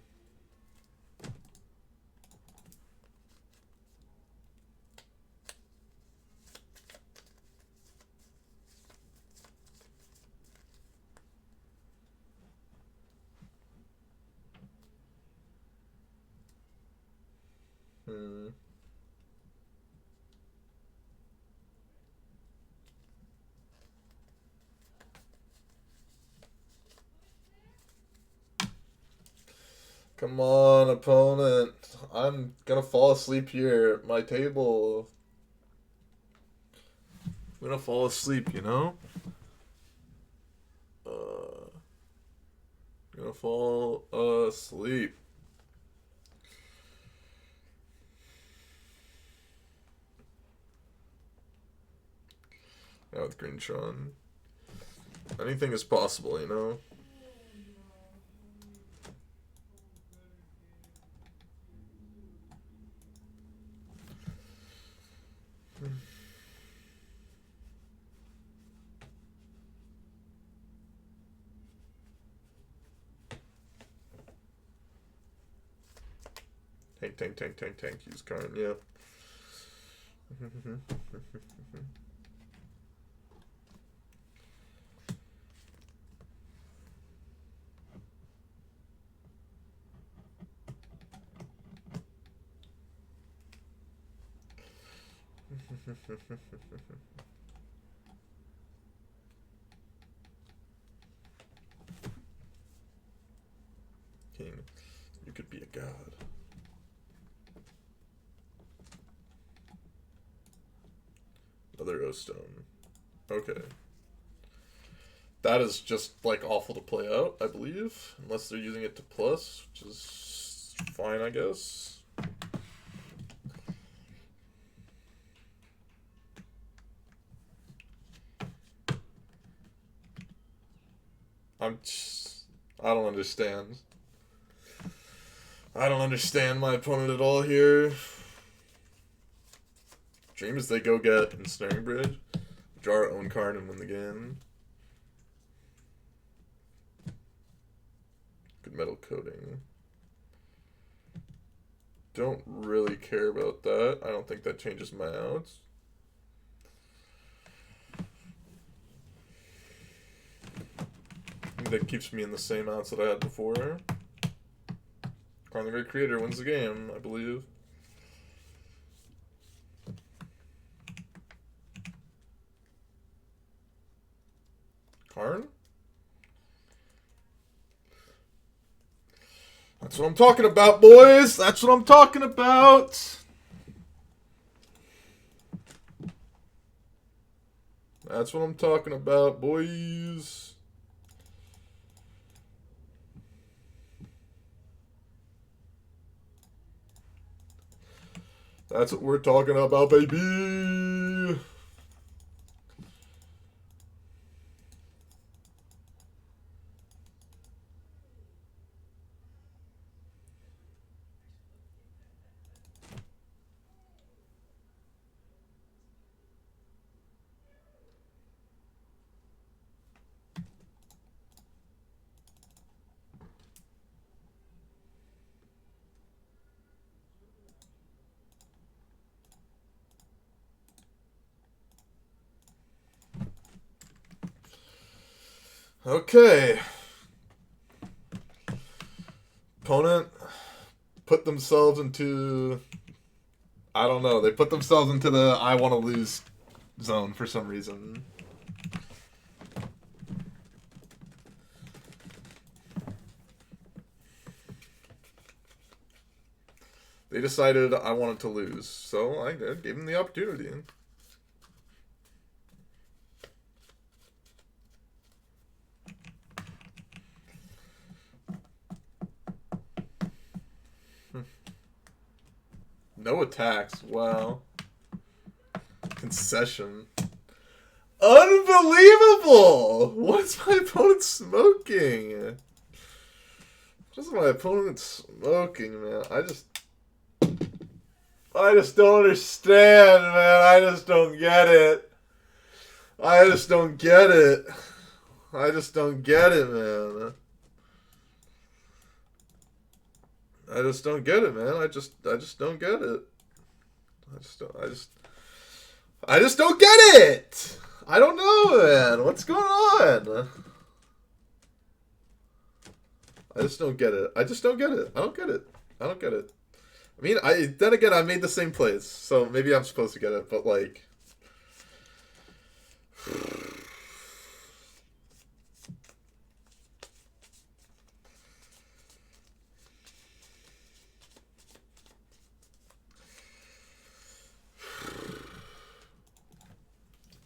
Come on, opponent. I'm gonna fall asleep here at my table. I'm gonna fall asleep, you know? Gonna fall asleep. Now with Green Tron. Anything is possible, you know? Tank, use Karn, yeah. King, you could be a god. Another O-Stone. Okay. That is just, like, awful to play out, I believe. Unless they're using it to plus, which is fine, I guess. I don't understand. I don't understand my opponent at all here. Dream is they go get Ensnaring Bridge, draw our own card, and win the game. Good metal coating. Don't really care about that. I don't think that changes my outs. I think that keeps me in the same outs that I had before. Karn the Great Creator wins the game, I believe. Karn? That's what I'm talking about, boys! That's what I'm talking about! That's what I'm talking about, boys! That's what we're talking about, baby! Okay. Opponent put themselves into... I don't know. They put themselves into the I want to lose zone for some reason. They decided I wanted to lose, so I gave them the opportunity. No attacks. Wow. Concession. Unbelievable! What's my opponent smoking? What is my opponent smoking, man? I just don't understand, man. I just don't get it. I just don't get it. I just don't get it, man. I just don't get it, man. I just don't get it. I just don't get it. I don't know, man. What's going on? I just don't get it. I just don't get it. I don't get it. I don't get it. I mean, then again, I made the same plays, so maybe I'm supposed to get it, but like...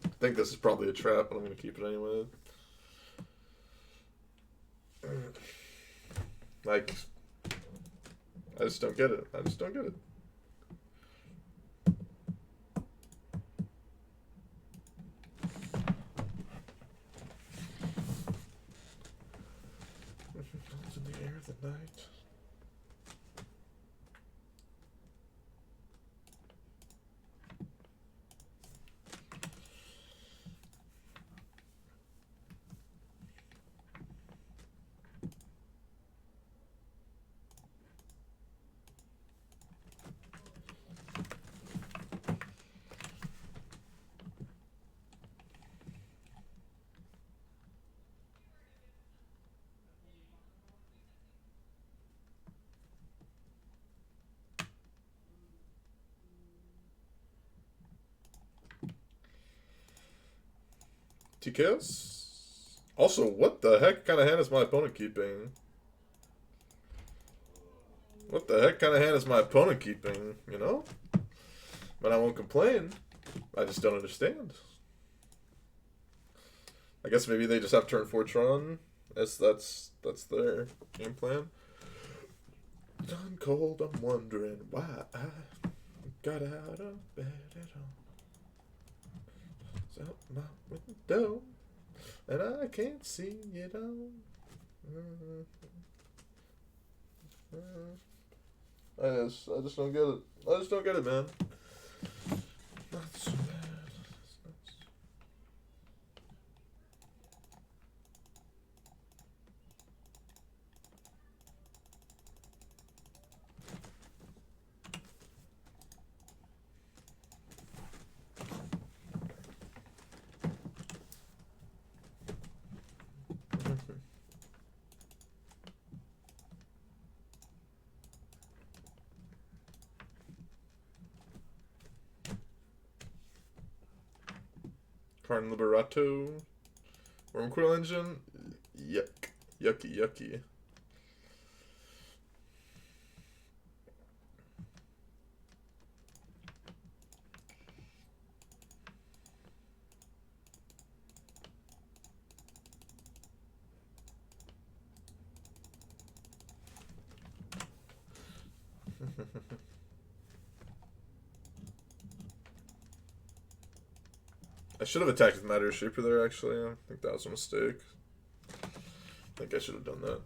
I think this is probably a trap, but I'm going to keep it anyway. Like, I just don't get it. I just don't get it. In the air of the night. TKS? Also, what the heck kind of hand is my opponent keeping? What the heck kind of hand is my opponent keeping, you know? But I won't complain. I just don't understand. I guess maybe they just have turn 4 Tron, as that's their game plan. Done cold, I'm wondering why I got out of bed at all. It's out my window, and I can't see it all. I just don't get it. I just don't get it, man. Not so bad. Karn Liberato. Wormcoil Engine. Yuck. Yucky, yucky. I should have attacked with Matter Shaper there, actually. I think that was a mistake. I think I should have done that.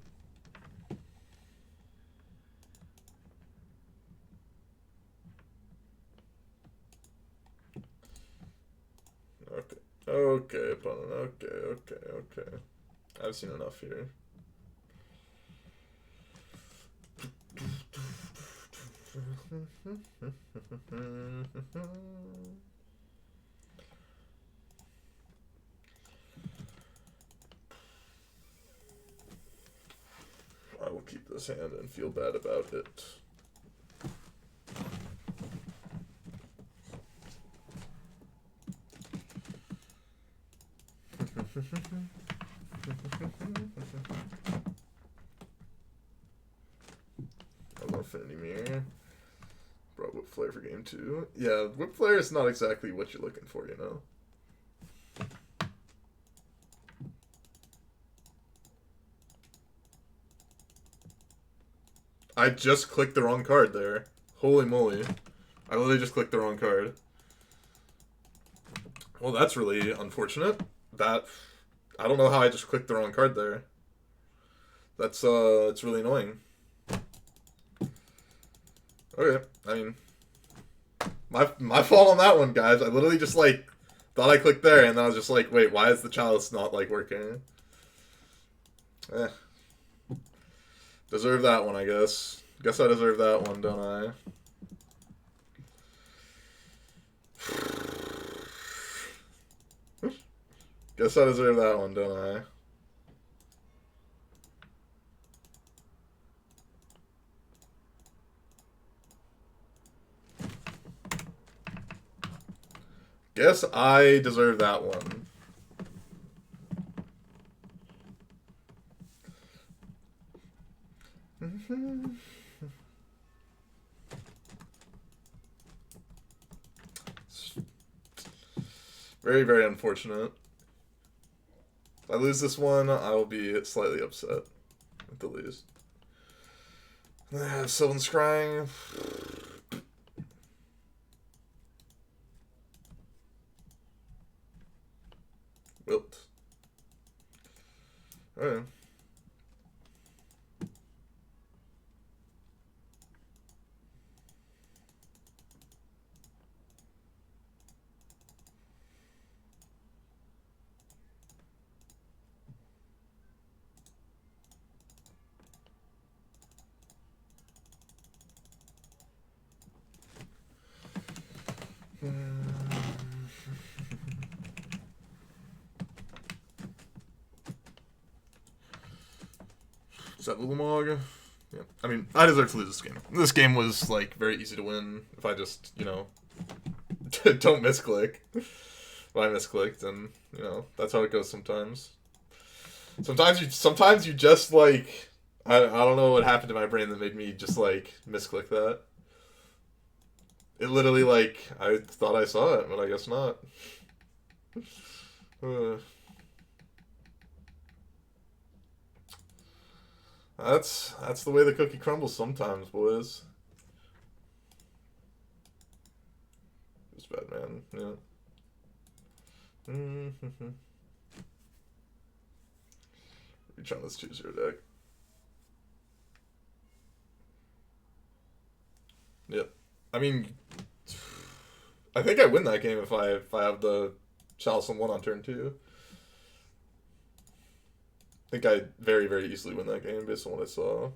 Okay. Okay, opponent. Okay. I've seen enough here. I will keep this hand and feel bad about it. I love Affinity Mirror. Brought Whip Flare for game 2. Yeah, Whip Flare is not exactly what you're looking for, you know? I just clicked the wrong card there. Holy moly. I literally just clicked the wrong card. Well, that's really unfortunate. I don't know how I just clicked the wrong card there. It's really annoying. Okay, I mean, my fault on that one, guys. I literally just, like, thought I clicked there, and then I was just like, wait, why is the Chalice not, like, working? Deserve that one, I guess. Guess I deserve that one, don't I? Guess I deserve that one, don't I? Guess I deserve that one. Very, very unfortunate. If I lose this one, I will be slightly upset, at the least. Sylvan Scrying. Wilt. Alright. Is that Little Mog? Yeah. I mean, I deserve to lose this game. This game was, like, very easy to win if I just, you know, don't misclick. But I misclicked, and you know that's how it goes sometimes. Sometimes you just like I don't know what happened to my brain that made me just like misclick that. It literally like I thought I saw it, but I guess not. That's the way the cookie crumbles sometimes, boys. It's bad, man. Yeah. Reach on this 2-0 deck. Yep. I mean, I think I win that game if I have the Chalice on 1 on turn 2. I think I very, very easily win that game based on what I saw.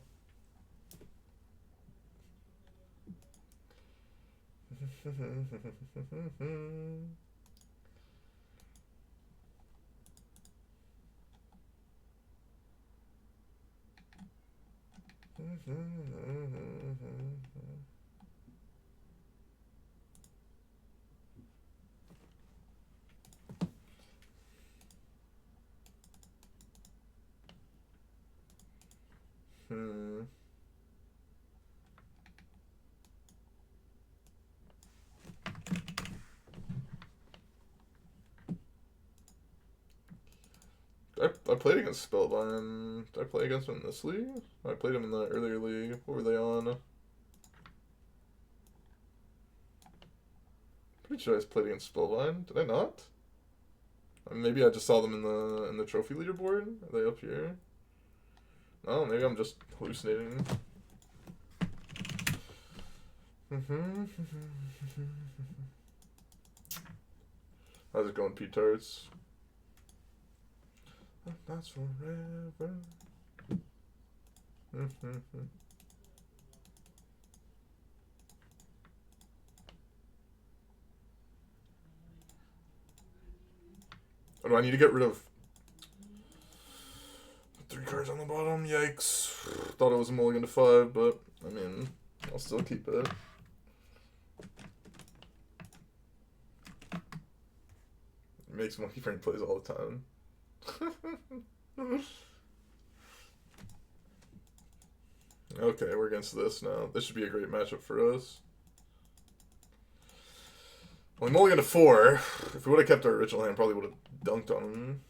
I played against Spellbind. Did I play against him in this league? I played him in the earlier league. What were they on? Pretty sure I played against Spellbind. Did I not? Maybe I just saw them in the trophy leaderboard. Are they up here? No, maybe I'm just hallucinating. How's it going, P-Tarts? That's forever. Oh, do I need to get rid of 3 cards on the bottom? Yikes. Thought it was a mulligan to 5, but I mean, I'll still keep it. It makes Monkey Brain plays all the time. Okay, we're against this now. This should be a great matchup for us. Well, mulligan to 4. If we would have kept our original hand, probably would have dunked on him.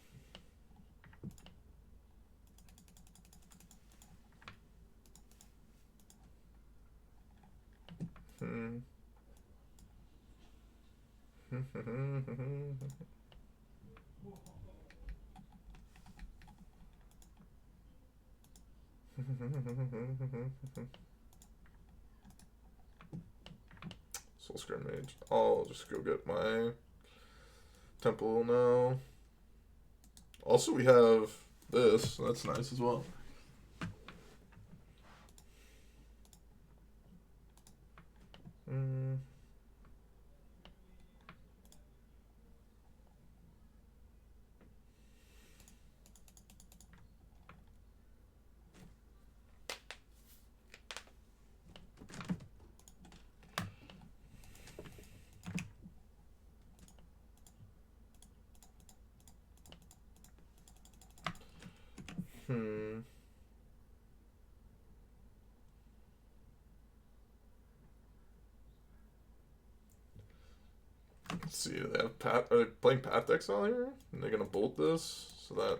Soul Scrimmage. I'll just go get my Temple now. Also, we have this. That's nice as well. Let's see, do they have Path? Are they playing Path Exile here? And they're gonna bolt this so that.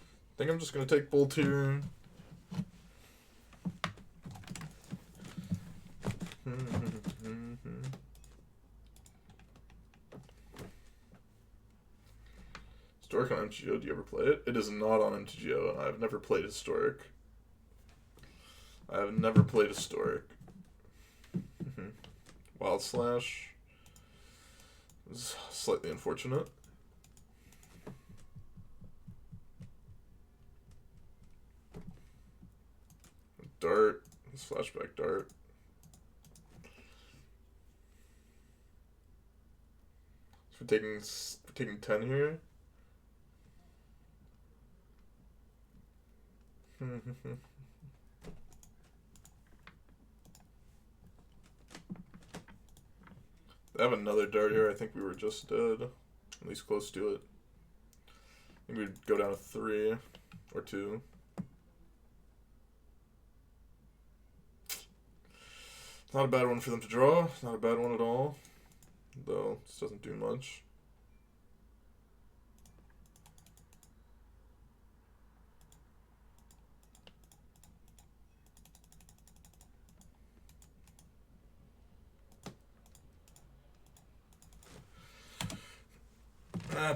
I think I'm just gonna take bolt here. Historic on MTGO, do you ever play it? It is not on MTGO, and I've never played Historic. I have never played Historic. Wild Slash is slightly unfortunate. Dart, flashback Dart. So we're taking 10 here. They have another dart here. I think we were just dead. At least close to it. I think we'd go down to 3 or 2. Not a bad one for them to draw. Not a bad one at all. Though, this doesn't do much.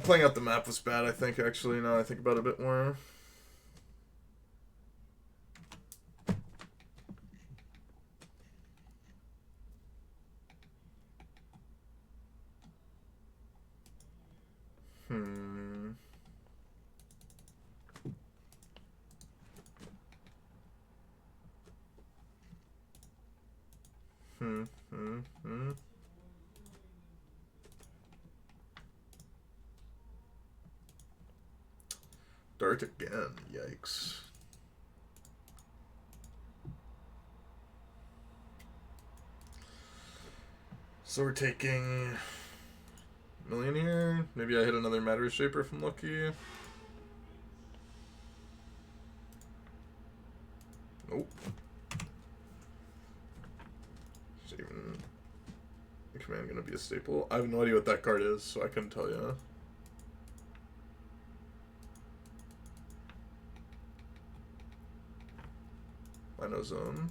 Playing out the map was bad, I think, actually, now I think about it a bit more. Dart again, yikes. So we're taking Millionaire. Maybe I hit another Matter Shaper if I'm lucky. Nope. Is even the command gonna be a staple? I have no idea what that card is, so I couldn't tell you. I know zone.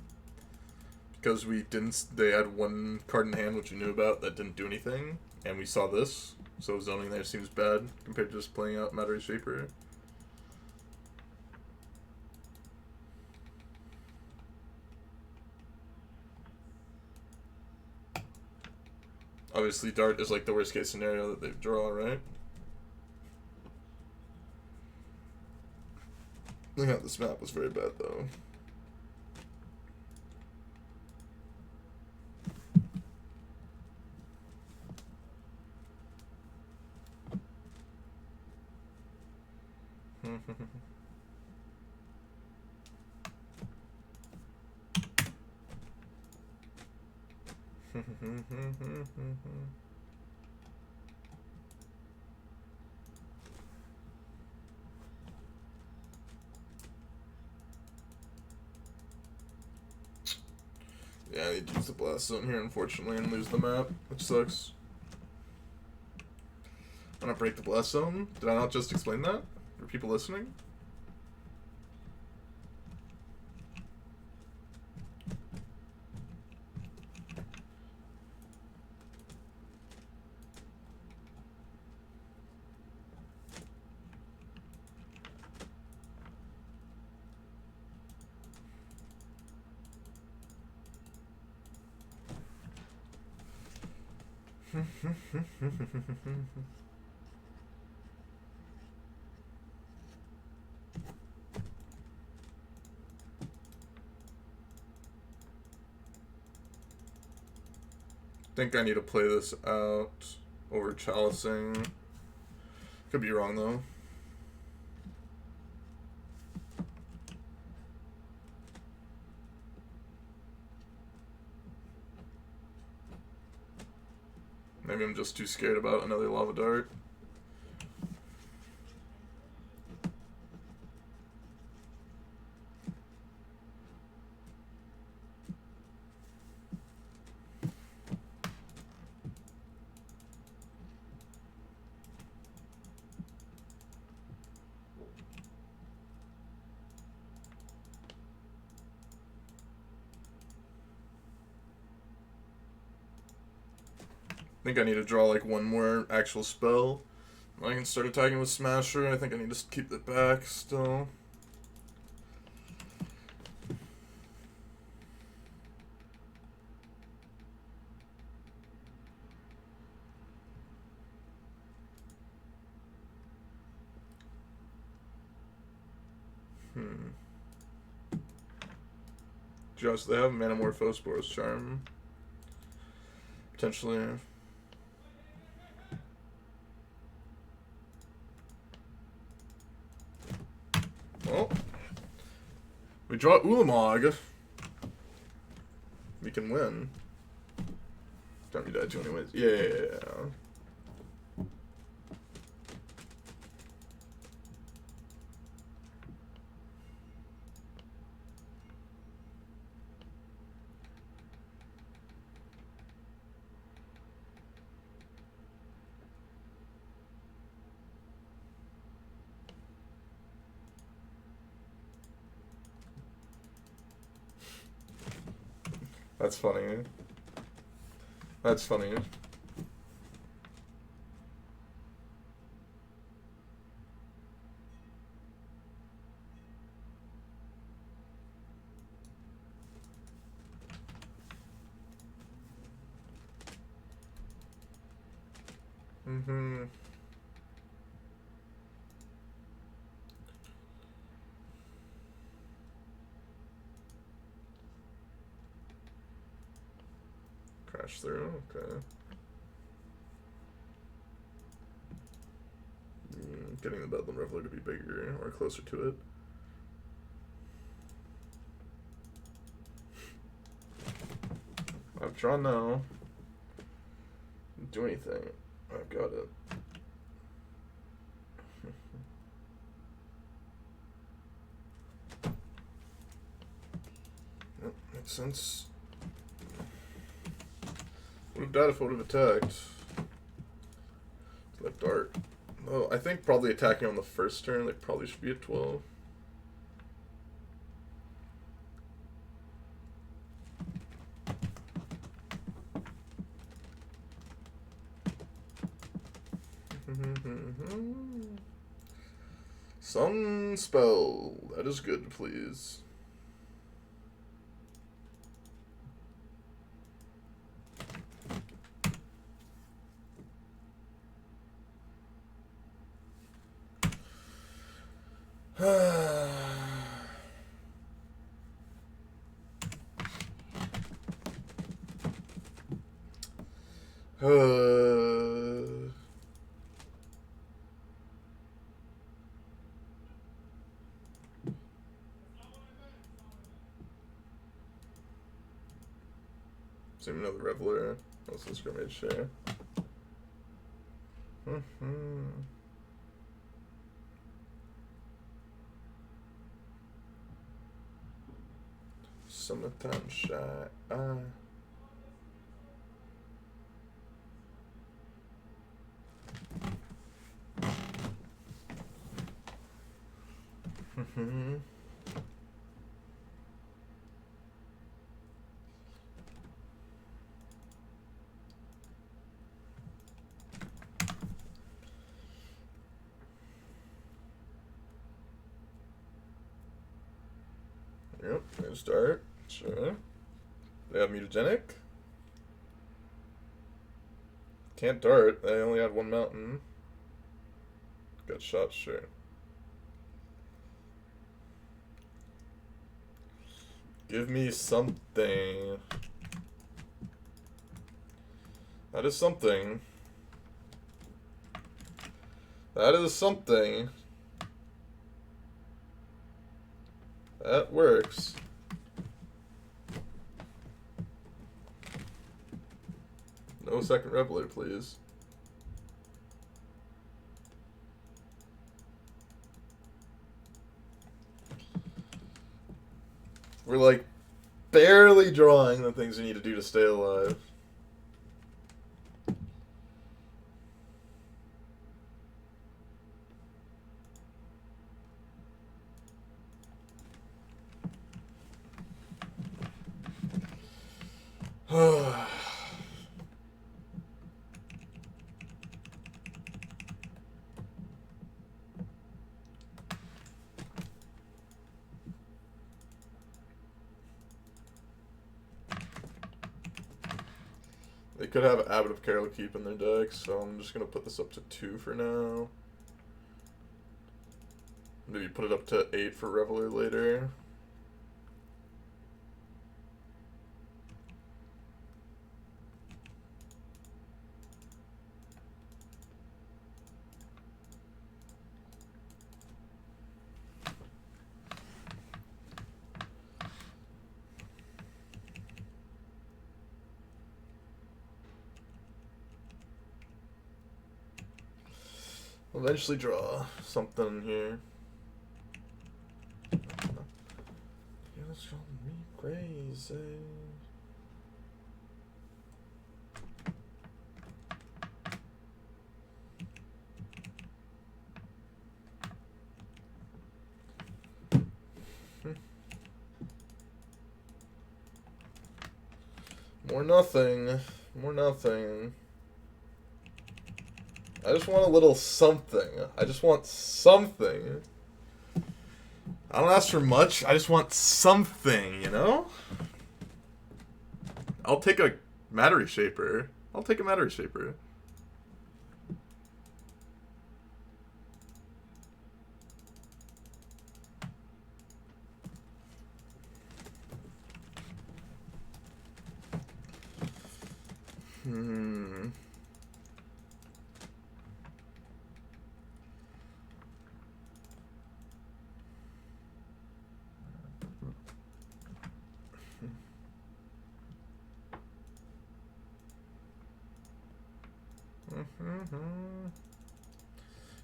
Because we didn't, they had one card in hand which we knew about that didn't do anything, and we saw this, so zoning there seems bad compared to just playing out Matter Shaper. Obviously, Dart is like the worst case scenario that they draw, right? Looking at this map was very bad, though. Yeah, I need to use the blast zone here, unfortunately, and lose the map, which sucks. I'm gonna break the blast zone. Did I not just explain that? For people listening? I think I need to play this out over Chalicing. Could be wrong though. Maybe I'm just too scared about another Lava Dart. I think I need to draw like one more actual spell. I can start attacking with Smasher. I think I need to keep it back still. Just they have Manamorphosporous Charm. Potentially. Well, We draw Ulamog. We can win. Time you die too anyways. Yeah. That's funny. That's funny. Mm-hmm. Crash through, okay. Getting the Bedlam Reveler to be bigger or closer to it. I've drawn now. Do anything. I've got it. Yep, makes sense. Would have died if I would have attacked. Left dart. Oh, I think probably attacking on the first turn, like, probably should be at 12. Some spell. That is good, please. Same another Reveler. Also Scrimmage share. Summertime shy. Yep, gonna start. Sure. They have mutagenic. Can't dart. They only had one mountain. Got shot, sure. Give me something. That is something. That is something. That works. No second Reveler, please. We're like barely drawing the things we need to do to stay alive. They could have Abbot of Carol Keep in their deck, so I'm just going to put this up to 2 for now. Maybe put it up to 8 for Reveler later. I'll eventually draw something here. You're driving me crazy. More nothing. More nothing. I just want a little something. I just want something. I don't ask for much. I just want something, you know? I'll take a Matter Shaper. I'll take a Matter Shaper.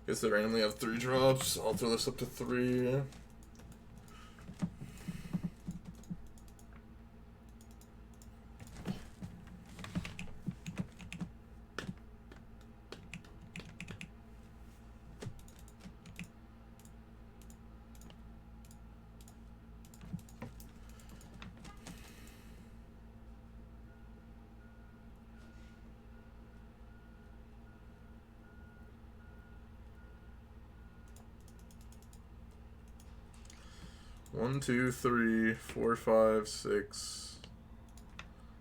Guess they randomly have 3 drops. I'll throw this up to 3. One, 2, 3, 4, 5, 6,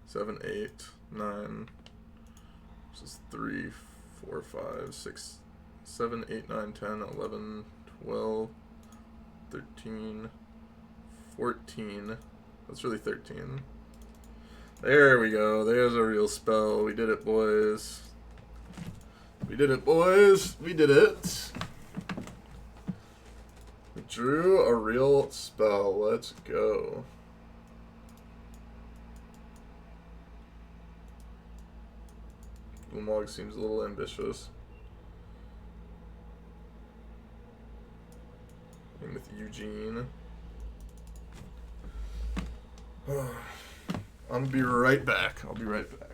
7, 8, 9. This is 3, 4, 5, 6, 7, 8, 9, 10, 11, 12, 13, 14. That's really 13. There we go. There's a real spell. We did it, boys. We did it, boys. We did it. We drew a real spell. Let's go. Umog seems a little ambitious. And with Eugene. I'm gonna be right back. I'll be right back.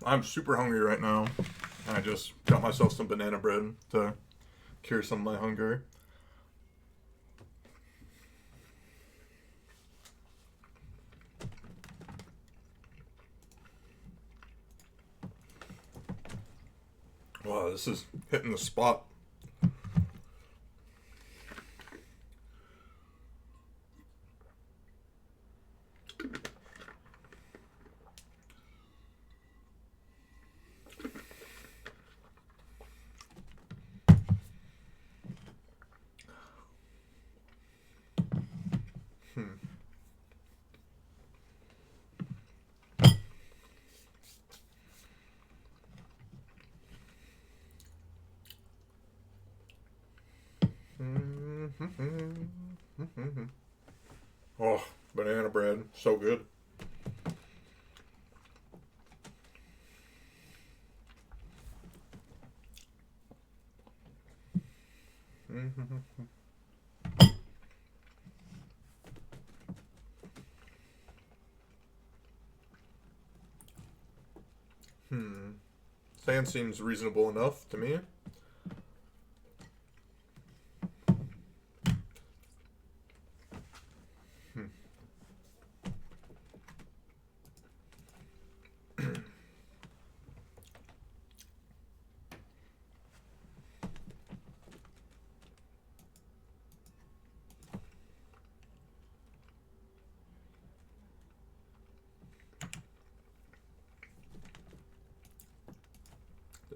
I'm super hungry right now. I just got myself some banana bread to cure some of my hunger. Wow, this is hitting the spot. Oh, banana bread. So good. Sand seems reasonable enough to me.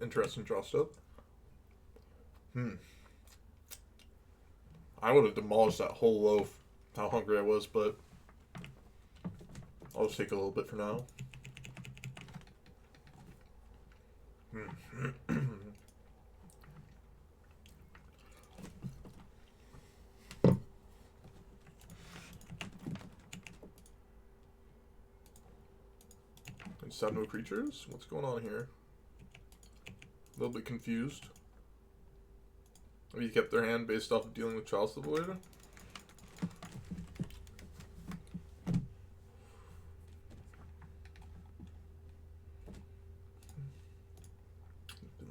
interesting draw step. I would have demolished that whole loaf, how hungry I was, but I'll just take a little bit for now. Just have no creatures? What's going on here? A little bit confused. Maybe kept their hand based off of dealing with Chalice the Void.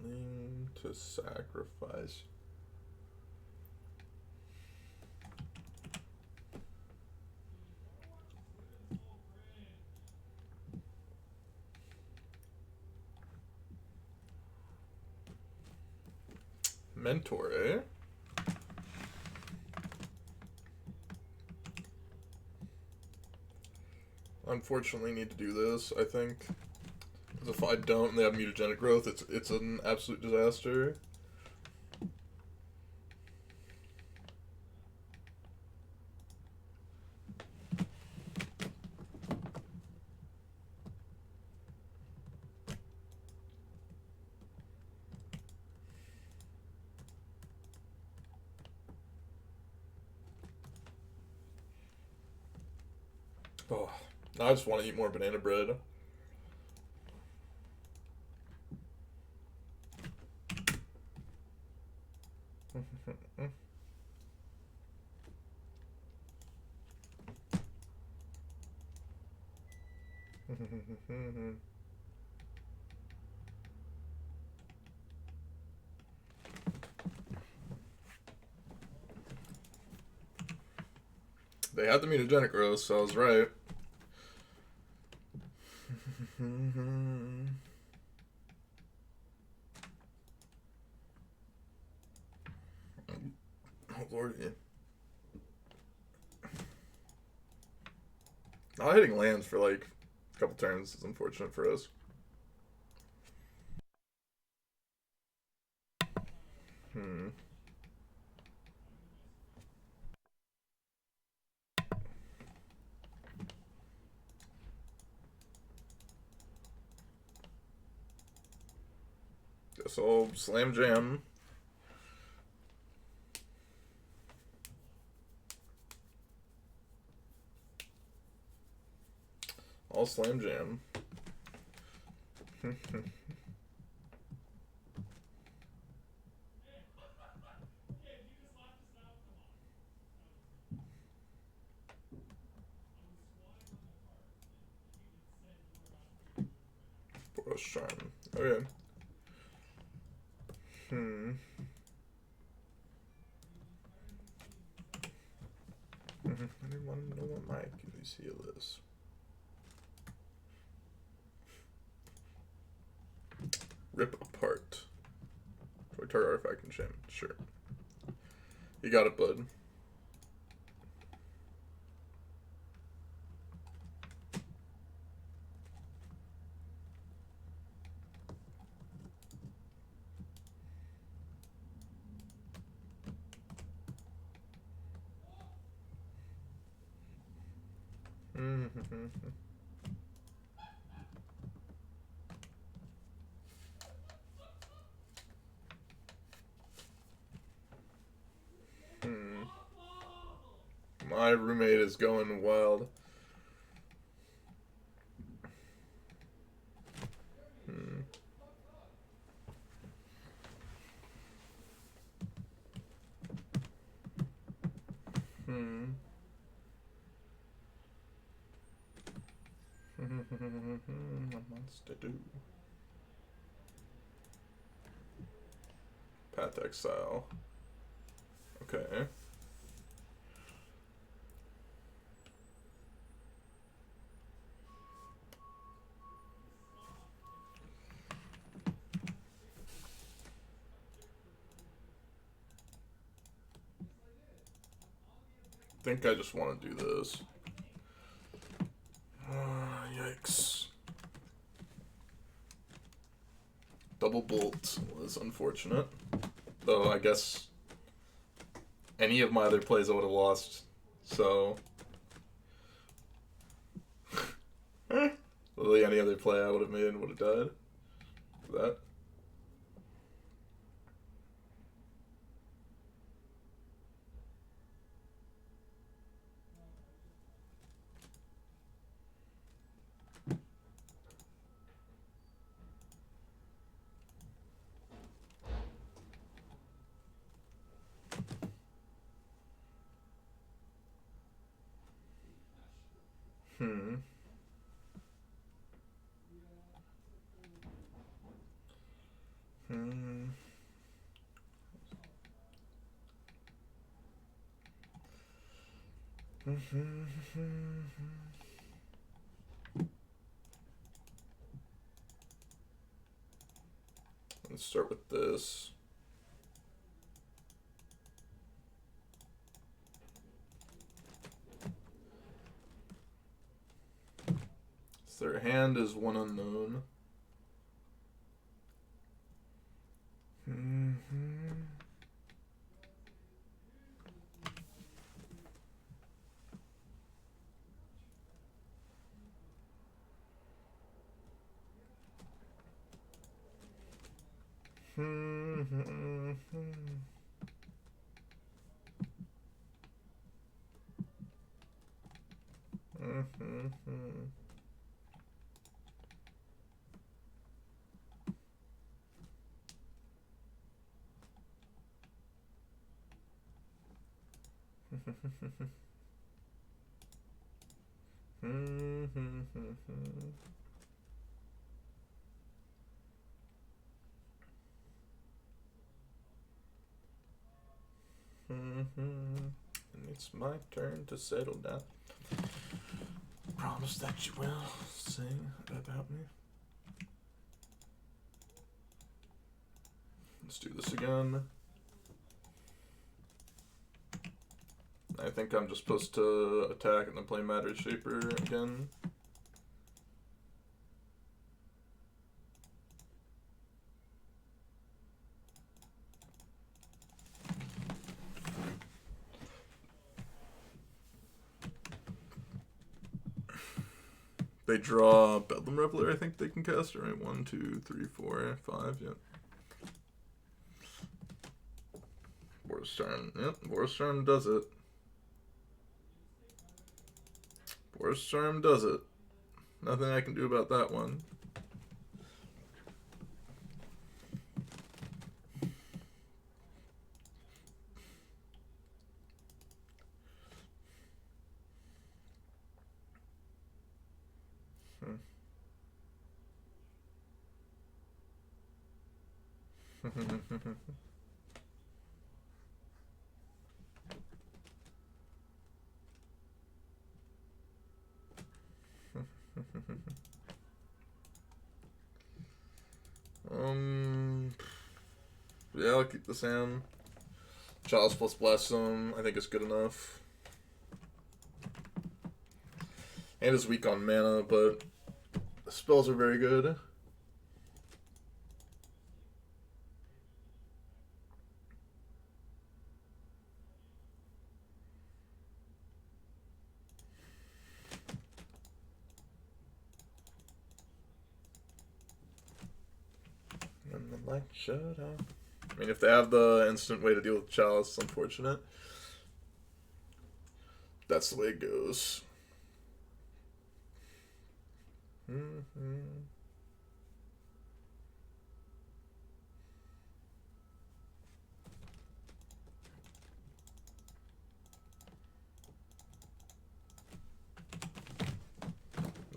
Willing to sacrifice. Mentor, eh? Unfortunately, need to do this, I think. Because if I don't and they have mutagenic growth, it's an absolute disaster. Oh, I just want to eat more banana bread. They had the mutagenic growth, so I was right. Oh lordy. Not hitting lands for like a couple turns is unfortunate for us. Guess I'll slam jam. I'll slam jam. Boros Charm. Okay. I didn't want to know what my Achilles heel is. Rip apart. Toy target artifact enchantment. Sure. You got it, bud. My roommate is going wild. What wants to do? Path Exile. Okay. I think I just want to do this. Yikes. Double bolt was unfortunate. Though I guess any of my other plays I would have lost. So literally any other play I would have made would have died. For that. Let's start with this. So their hand is one unknown. And it's my turn to settle down. Promise that you will sing about me. Let's do this again. I think I'm just supposed to attack and then play Matter Shaper again. They draw Bedlam Reveler, I think they can cast, right? 1, 2, 3, 4, 5, yep. Boros Charm, yep, Boros Charm does it. Boros Charm does it. Nothing I can do about that one. Yeah, I'll keep the Sam. Chalice plus Blossom, I think is good enough. And is weak on mana, but the spells are very good. And the light shut off. I mean, if they have the instant way to deal with Chalice, it's unfortunate. That's the way it goes.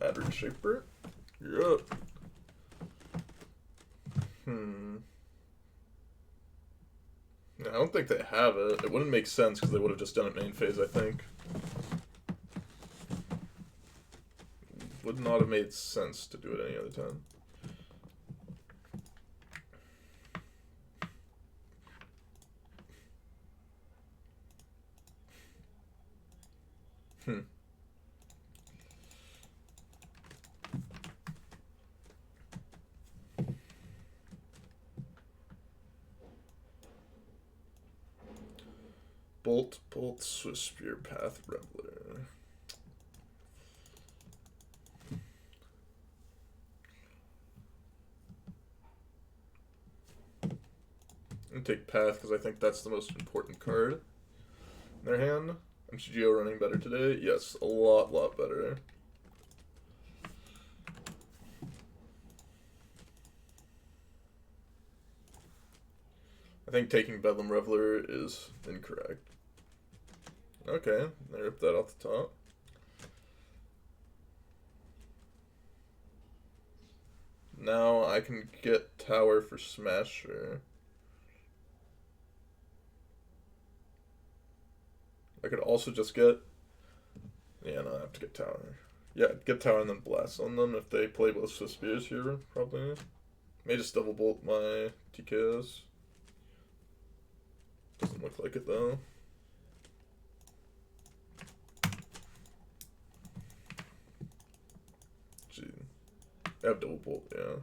Matter Shaper, you're up. I don't think they have it. It wouldn't make sense because they would have just done it main phase, I think. Would not have made sense to do it any other time. Bolt, Swiss Spear, Path, Reveler. I'm gonna take Path because I think that's the most important card in their hand. MCGO running better today? Yes, a lot better. I think taking Bedlam Reveler is incorrect. Okay, I ripped that off the top. Now I can get Tower for Smasher. I could also just get... Yeah, no, I have to get Tower. Yeah, get Tower and then Blast on them if they play both Swiss Spears here, probably. May just double bolt my TKs. Doesn't look like it though. Gee. I have double bolt, yeah.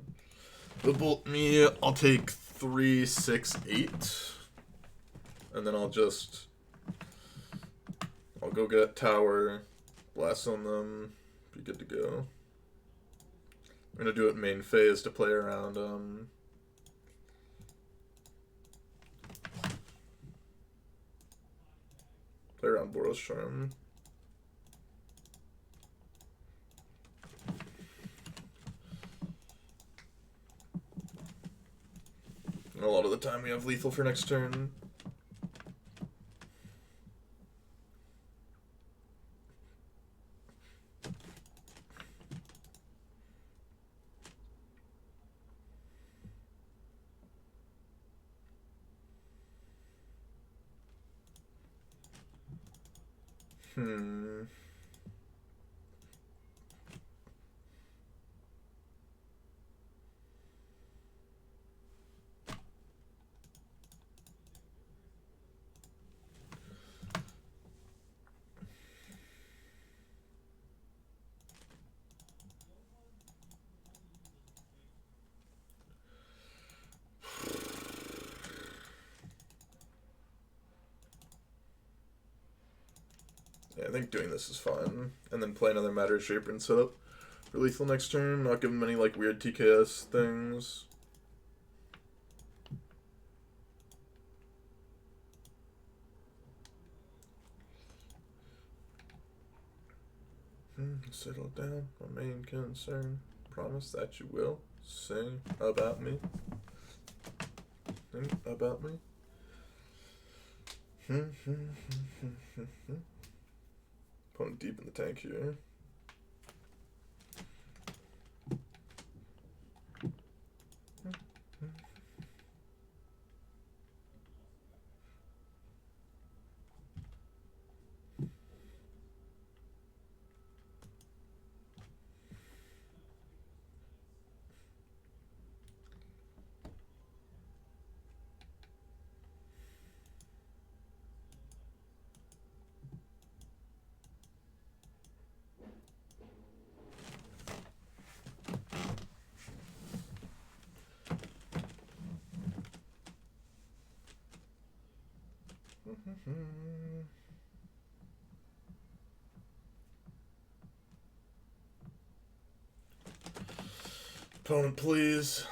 Double bolt me, I'll take 3, 6, 8. And then I'll go get Tower, blast on them, be good to go. I'm gonna do it main phase to play around Boros Charm. And a lot of the time we have lethal for next turn. Yeah, I think doing this is fine. And then play another Matter Shaper and set up for lethal next turn. Not give him any like weird TKS things. Settle down, my main concern. Promise that you will sing about me. Sing about me. Opponent deep in the tank here. Opponent, please.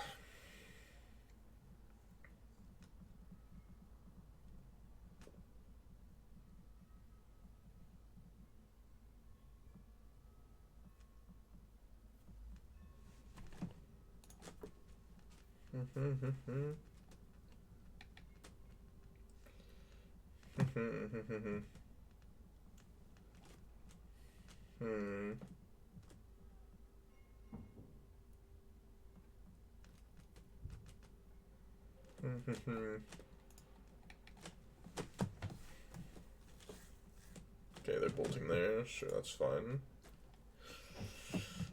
Okay, they're bolting there. Sure, that's fine.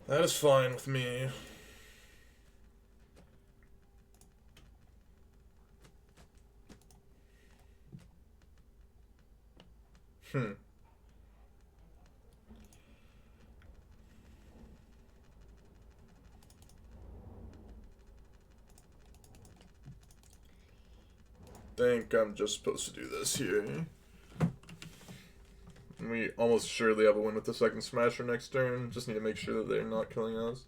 That is fine with me. Think I'm just supposed to do this here. We almost surely have a win with the second Smasher next turn. Just need to make sure that they're not killing us.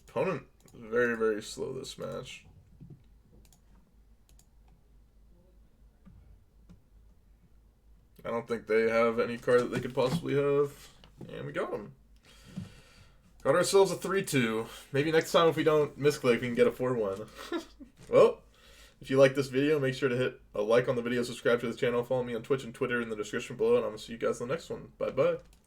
Opponent is very, very slow this match. I don't think they have any card that they could possibly have. And we got them. Got ourselves a 3-2. Maybe next time if we don't misclick, we can get a 4-1. Well, if you like this video, make sure to hit a like on the video, subscribe to the channel, follow me on Twitch and Twitter in the description below, and I'm going to see you guys in the next one. Bye-bye.